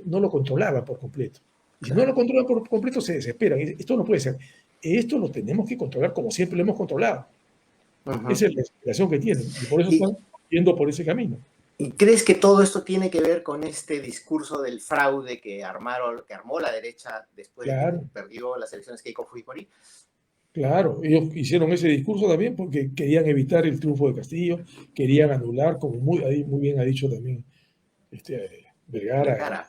no lo controlaba por completo. Y si no lo controlan por completo, se desesperan. Esto no puede ser. Esto lo tenemos que controlar como siempre lo hemos controlado. Esa es la desesperación que tienen. Y por eso están yendo por ese camino. ¿Y crees que todo esto tiene que ver con este discurso del fraude que armó la derecha después de que perdió las elecciones Keiko Fujimori? Claro, ellos hicieron ese discurso también porque querían evitar el triunfo de Castillo, querían anular, como muy bien ha dicho también Vergara,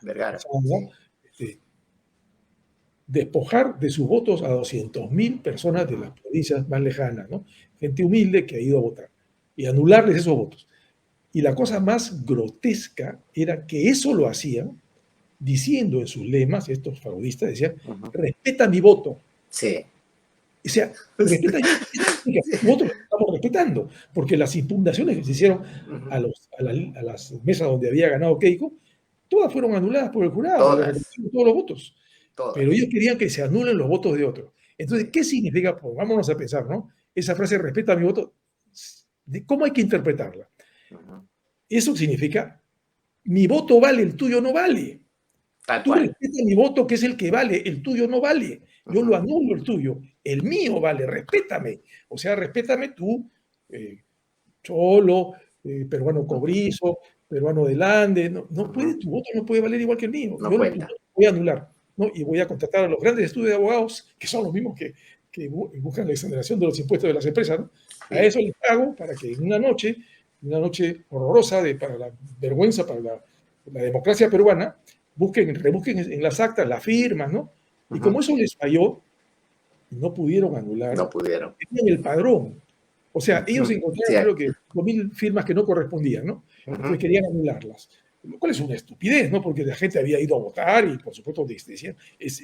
despojar de sus votos a 200.000 personas de las provincias más lejanas, ¿no? Gente humilde que ha ido a votar, y anularles esos votos. Y la cosa más grotesca era que eso lo hacían diciendo en sus lemas, estos fraudistas decían, respeta mi voto. Sí. O sea, respeta mi voto, estamos respetando, porque las impugnaciones que se hicieron a, a las mesas donde había ganado Keiko, todas fueron anuladas por el jurado, le Todas, reconocieron todos los votos, pero ellos todas. querían que se anulen los votos de otros. Entonces, Sí. ¿qué significa? Pues vámonos a pensar, ¿no? Esa frase, respeta mi voto, ¿cómo hay que interpretarla? Ujú. Eso significa, mi voto vale, el tuyo no vale. Tal Tú cual. respetas mi voto, que es el que vale, el tuyo no vale. Yo lo Ujú. anulo el tuyo, el mío vale, respétame. O sea, respétame tú, eh, cholo, peruano Ujú. cobrizo, peruano de Lande. No, no puede, Ujú. tu voto no puede valer igual que el mío. No Yo tu cuenta. voto voy a anular, ¿no? Y voy a contratar a los grandes estudios de abogados, que son los mismos que buscan la exoneración de los impuestos de las empresas, ¿no? A Sí. eso les pago para que en una noche horrorosa para la vergüenza, para la democracia peruana, rebusquen en las actas, las firmas, ¿no? Y como Ujú. eso les falló, no pudieron anular, No pudieron. tenían el padrón. O sea, ellos Ujú. encontraron, Sí. creo que 5.000 firmas que no correspondían, ¿no? Entonces Ujú. querían anularlas. Lo cual es una estupidez, ¿no? Porque la gente había ido a votar y, por supuesto, decían,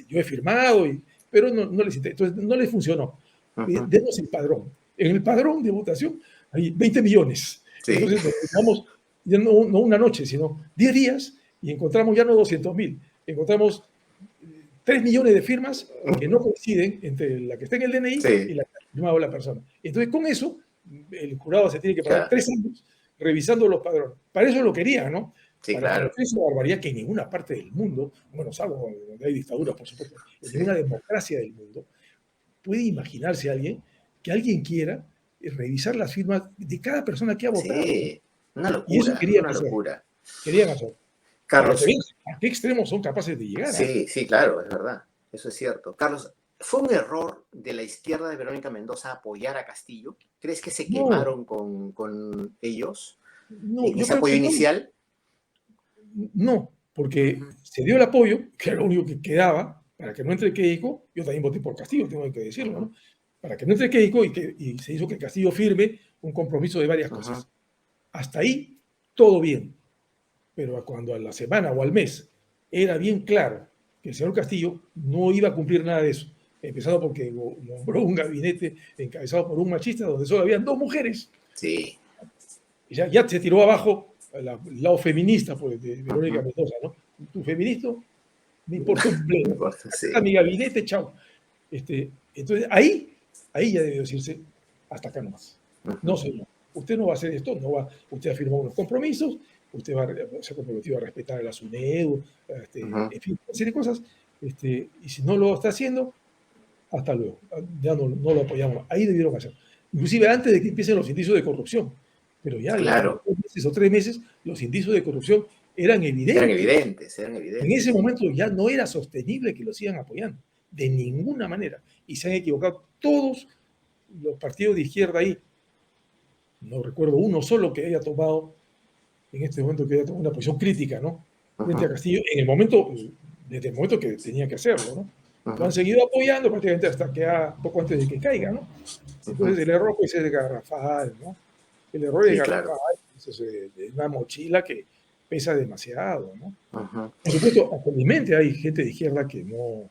yo he firmado, pero no les, entonces no les funcionó. Ujú. Denos el padrón. En el padrón de votación hay 20 millones. Sí. Entonces nos quedamos ya no una noche, sino 10 días y encontramos ya no 200.000, encontramos 3 millones de firmas que no coinciden entre la que está en el DNI y Sí. la que ha firmado la persona. Entonces, con eso, el jurado se tiene que pasar Claro. 3 años revisando los padrones. Para eso lo quería, ¿no? Sí, Para claro. cometer esa barbaridad que en ninguna parte del mundo, bueno, salvo donde hay dictaduras, por supuesto, en Sí. ninguna democracia del mundo, puede imaginarse alguien que alguien quiera revisar las firmas de cada persona que ha votado. Sí. Una Y eso locura, querían una hacer. locura. Querían hacer. Para que Carlos, vean a qué extremos son capaces de llegar. ¿Ah? sí, sí, claro, es verdad. Eso es cierto. Carlos, ¿fue un error de la izquierda de Verónica Mendoza apoyar a Castillo? ¿Crees que se No, quemaron con ellos no, en yo ese creo apoyo que no. inicial? No, porque Ujú. se dio el apoyo, que era lo único que quedaba, para que no entre Keiko. Yo también voté por Castillo, tengo que decirlo, Ujú. ¿no? Para que no entre Keiko y se hizo que Castillo firme un compromiso de varias Ujú. cosas. Hasta ahí, todo bien. Pero cuando a la semana o al mes era bien claro que el señor Castillo no iba a cumplir nada de eso, empezando porque nombró un gabinete encabezado por un machista donde solo habían 2 mujeres, Sí. y ya se tiró abajo el lado feminista pues, de Verónica Ujú. Mendoza, ¿no? Tu feminismo me importa un No bledo. importa, Acá está sí. mi gabinete, chao. Entonces, ahí ya debe decirse, hasta acá nomás. No, Ujú. señor. Usted no va a hacer esto, usted ha firmado unos compromisos, usted se ha comprometido a respetar a la SUNEDU, Ujú. en fin, una serie de cosas. Y si no lo está haciendo, hasta luego. Ya no lo apoyamos. Ahí debieron hacer. Inclusive antes de que empiecen los indicios de corrupción. Pero ya a los Claro, 2 meses o 3 meses, los indicios de corrupción eran eran evidentes. evidentes, eran En ese evidentes. momento ya no era sostenible que lo sigan apoyando, de ninguna manera. Y se han equivocado todos los partidos de izquierda ahí. No recuerdo uno solo que haya tomado, en este momento, que haya tomado una posición crítica, ¿no? Frente a Ujú. Castillo, desde el momento que tenía que hacerlo, ¿no? Lo han Ujú. seguido apoyando prácticamente hasta que poco antes de que caiga, ¿no? Ujú. Entonces el error pues es garrafal, ¿no? El error es Sí, claro. garrafal, es una mochila que pesa demasiado, ¿no? Ujú. Por supuesto, actualmente hay gente de izquierda que no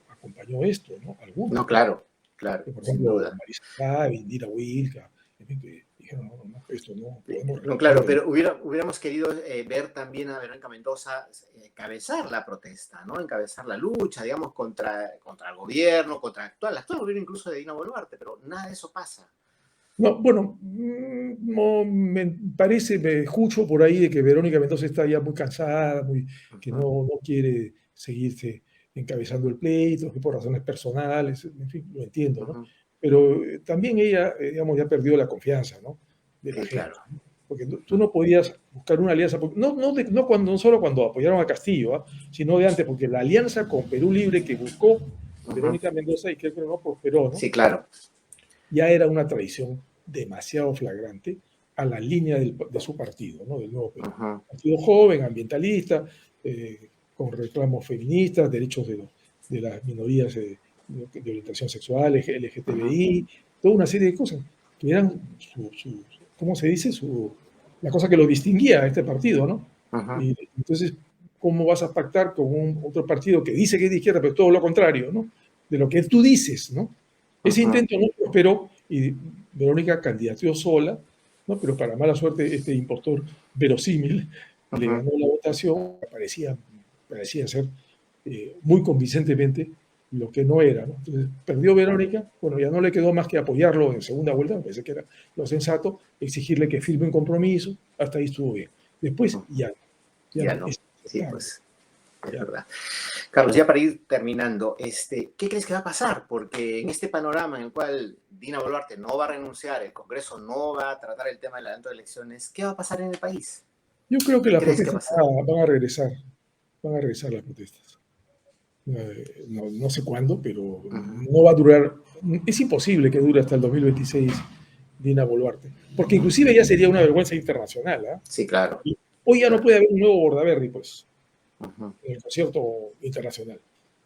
acompañó esto, ¿no? No, Algunos, ¿no? claro, claro, Que, por sin ejemplo, duda. Marisa Chávez, Indira Wilca, en fin, que dijeron, no, esto no podemos No, repetirlo. claro, pero hubiéramos querido ver también a Verónica Mendoza encabezar la protesta, ¿no? Encabezar la lucha, digamos, contra el gobierno, contra el actual gobierno incluso de Dina Boluarte, pero nada de eso pasa. No, bueno, no, me parece, me escucho por ahí de que Verónica Mendoza está ya muy cansada, que Ujú. no quiere seguirse encabezando el pleito, que por razones personales, en fin, lo entiendo, ¿no? Ujú. Pero también ella, digamos, ya perdió la confianza, ¿no? De la Sí, gente, claro. ¿no? Porque tú no podías buscar una alianza, no solo cuando apoyaron a Castillo, ¿ah? Sino de antes, porque la alianza con Perú Libre que buscó Ujú. Verónica Mendoza y creo que no prosperó, ¿no? Sí, claro. Ya era una traición demasiado flagrante a la línea de su partido, ¿no? Del Nuevo Perú. Ujú. Partido joven, ambientalista, con reclamos feministas, derechos de las minorías de orientación sexual, Ujú. LGTBI, toda una serie de cosas que eran ¿cómo se dice? La cosa que lo distinguía a este partido, ¿no? Ujú. Y entonces, ¿cómo vas a pactar con otro partido que dice que es de izquierda, pero todo lo contrario, ¿no? De lo que tú dices, ¿no? Ese Ujú. intento no prosperó y Verónica candidateó sola, ¿no? Pero para mala suerte este impostor verosímil le ganó la votación, parecía ser muy convincentemente lo que no era, ¿no? Entonces perdió Verónica, bueno, ya no le quedó más que apoyarlo en segunda vuelta, me parece que era lo sensato, exigirle que firme un compromiso, hasta ahí estuvo bien. Después ya Ya no, no. es Sí, aceptable. pues, es verdad. Carlos, ya para ir terminando, ¿qué crees que va a pasar? Porque en este panorama en el cual Dina Boluarte no va a renunciar, el Congreso no va a tratar el tema del adelanto de elecciones, ¿qué va a pasar en el país? Yo creo que ¿Qué las crees que va a protestas pasar? van a regresar las protestas. No sé cuándo, pero Ujú. no va a durar, es imposible que dure hasta el 2026 Dina Boluarte, porque inclusive ya sería una vergüenza internacional, ¿eh? Sí, claro, Hoy ya no claro. puede haber un nuevo Bordaberry, pues, Ujú. en el concierto internacional.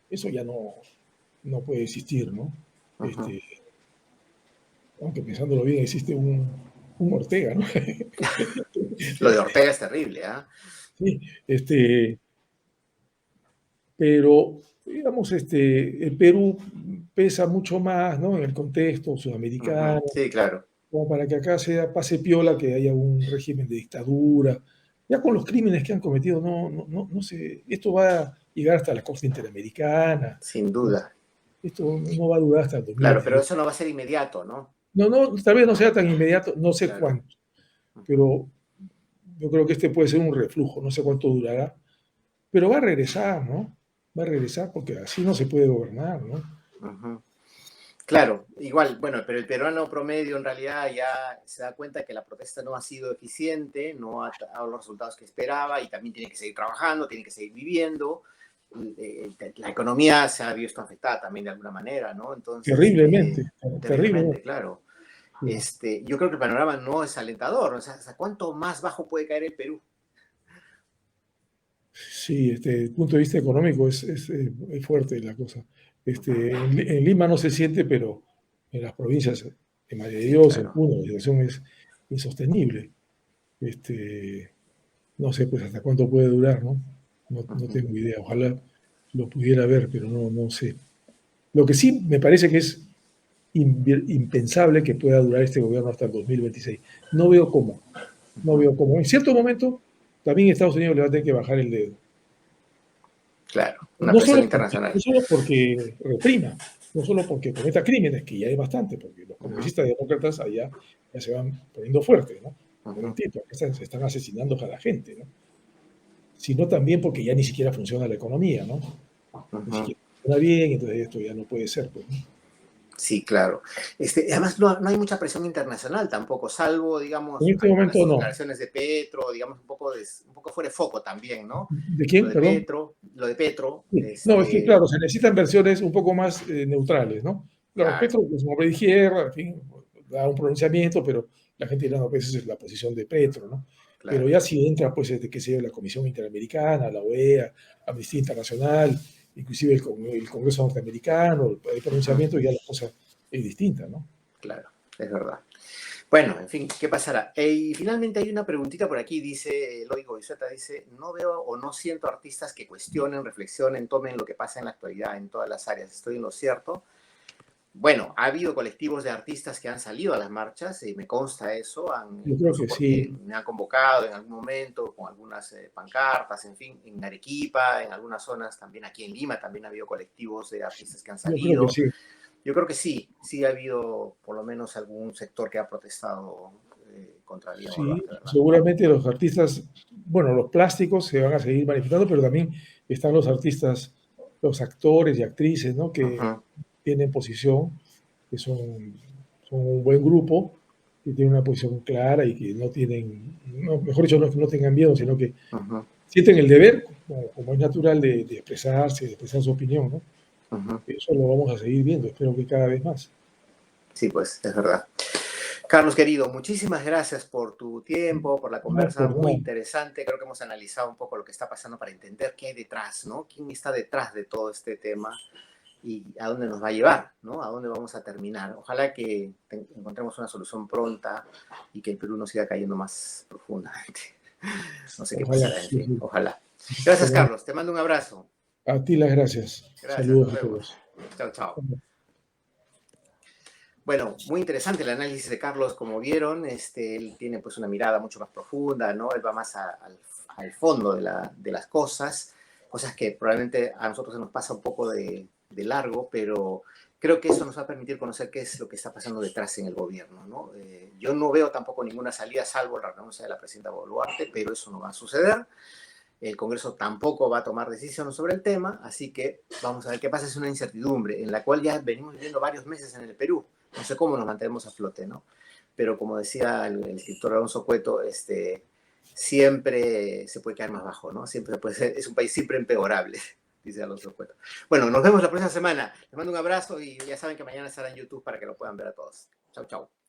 Eso ya no puede existir, ¿no? Ujú. Este, aunque pensándolo bien, existe un Ortega, ¿no? Lo de Ortega es terrible, ¿ah? Sí, pero, digamos, el Perú pesa mucho más, ¿no? En el contexto Ujú. sudamericano, Sí, claro. como para que acá pase piola, que haya un régimen de dictadura. Ya con los crímenes que han cometido, no sé, esto va a llegar hasta la Corte Interamericana, Sin ¿no? duda. Esto no va a durar hasta el Claro, pero 2026. eso no va a ser inmediato, ¿no? No, tal vez no sea tan inmediato, no sé Claro. cuánto, Ujú. pero yo creo que este puede ser un reflujo, no sé cuánto durará, pero va a regresar, ¿no? Va a regresar porque así no se puede gobernar, ¿no? Ujú. Claro, igual, bueno, pero el peruano promedio en realidad ya se da cuenta que la protesta no ha sido eficiente, no ha dado los resultados que esperaba y también tiene que seguir trabajando, tiene que seguir viviendo. La economía se ha visto afectada también de alguna manera, ¿no? Entonces, Terriblemente, terriblemente, terriblemente. claro. Sí. Yo creo que el panorama no es alentador, o sea, ¿hasta cuánto más bajo puede caer el Perú? Sí, desde el punto de vista económico es fuerte la cosa. En Lima no se siente, pero en las provincias de Madre de Sí, Dios, en claro. Puno, la situación es insostenible. Este, no sé pues hasta cuánto puede durar, ¿no? No Ujú. tengo idea. Ojalá lo pudiera ver, pero no sé. Lo que sí me parece que es impensable que pueda durar este gobierno hasta el 2026. No veo cómo, no Ujú. veo cómo. En cierto momento, también Estados Unidos le va a tener que bajar el dedo. Claro, una No presión solo, internacional. no solo porque reprima, no solo porque cometa crímenes, que ya es bastante, porque los Ujú. congresistas demócratas allá ya se van poniendo fuertes, ¿no? Yo lo Ujú. entiendo, acá se están asesinando a la gente, ¿no? Sino también porque ya ni siquiera funciona la economía, ¿no? Ni Ujú. siquiera funciona bien, entonces esto ya no puede ser, pues, ¿no? Sí, claro. Además, no hay mucha presión internacional tampoco, salvo, En digamos, este algunas momento no. declaraciones de Petro, digamos, un poco fuera de foco también, ¿no? ¿De quién? Perdón. Lo de Petro, Sí. No, es que claro, se necesitan versiones un poco más neutrales, ¿no? Claro, claro, Petro es un hombre de izquierda, en fin, da un pronunciamiento, pero la gente dirá, no, pues esa es la posición de Petro, ¿no? Pero claro. ya si entra, pues, que sea la Comisión Interamericana, la OEA, Amnistía Internacional, inclusive el Congreso Norteamericano, el Ujú. pronunciamiento, ya la cosa es distinta, ¿no? Claro, es verdad. Bueno, en fin, ¿qué pasará? Y finalmente hay una preguntita por aquí, dice Eloy Goizueta, dice, no veo o no siento artistas que cuestionen, reflexionen, tomen lo que pasa en la actualidad en todas las áreas. ¿Estoy en lo cierto? Bueno, ha habido colectivos de artistas que han salido a las marchas, y me consta eso, Yo creo incluso que porque sí, me han convocado en algún momento con algunas pancartas, en fin, en Arequipa, en algunas zonas, también aquí en Lima, también ha habido colectivos de artistas que han yo creo que salido. sí. Yo creo que sí, sí ha habido por lo menos algún sector que ha protestado contra Dina Sí, Boluarte, ¿verdad? seguramente los artistas, bueno, los plásticos se van a seguir manifestando, pero también están los artistas, los actores y actrices, ¿no? Que Ujú. tienen posición, que son un buen grupo, que tienen una posición clara y que no tienen, mejor dicho, no es que no tengan miedo, sino que Ujú. sienten el deber, como es natural, de expresarse, de expresar su opinión, ¿no? Ujú. Eso lo vamos a seguir viendo, espero que cada vez más. Sí, pues, es verdad. Carlos, querido, muchísimas gracias por tu tiempo, por la No, conversa por muy nada. interesante. Creo que hemos analizado un poco lo que está pasando para entender qué hay detrás, ¿no? ¿Quién está detrás de todo este tema y a dónde nos va a llevar, ¿no? A dónde vamos a terminar. Ojalá que encontremos una solución pronta y que el Perú no siga cayendo más profundamente. No sé qué Ojalá, pasará, en sí, fin, sí. ojalá. Gracias, Como Carlos. Te mando un abrazo. a ti las gracias. Gracias, nos Saludos a vemos. todos. Chao, chao. Bueno, muy interesante el análisis de Carlos, como vieron. Él tiene pues una mirada mucho más profunda, ¿no? Él va más al fondo de las cosas que probablemente a nosotros se nos pasa un poco de largo, pero creo que eso nos va a permitir conocer qué es lo que está pasando detrás en el gobierno, ¿no? Yo no veo tampoco ninguna salida, salvo la renuncia de la presidenta Boluarte, pero eso no va a suceder. El Congreso tampoco va a tomar decisiones sobre el tema, así que vamos a ver qué pasa. Es una incertidumbre en la cual ya venimos viviendo varios meses en el Perú. No sé cómo nos mantenemos a flote, ¿no? Pero como decía el escritor Alonso Cueto, siempre se puede caer más bajo, ¿no? Siempre puede ser, es un país siempre empeorable, dice Alonso Cueto. Bueno, nos vemos la próxima semana. Les mando un abrazo y ya saben que mañana estará en YouTube para que lo puedan ver a todos. Chau, chau.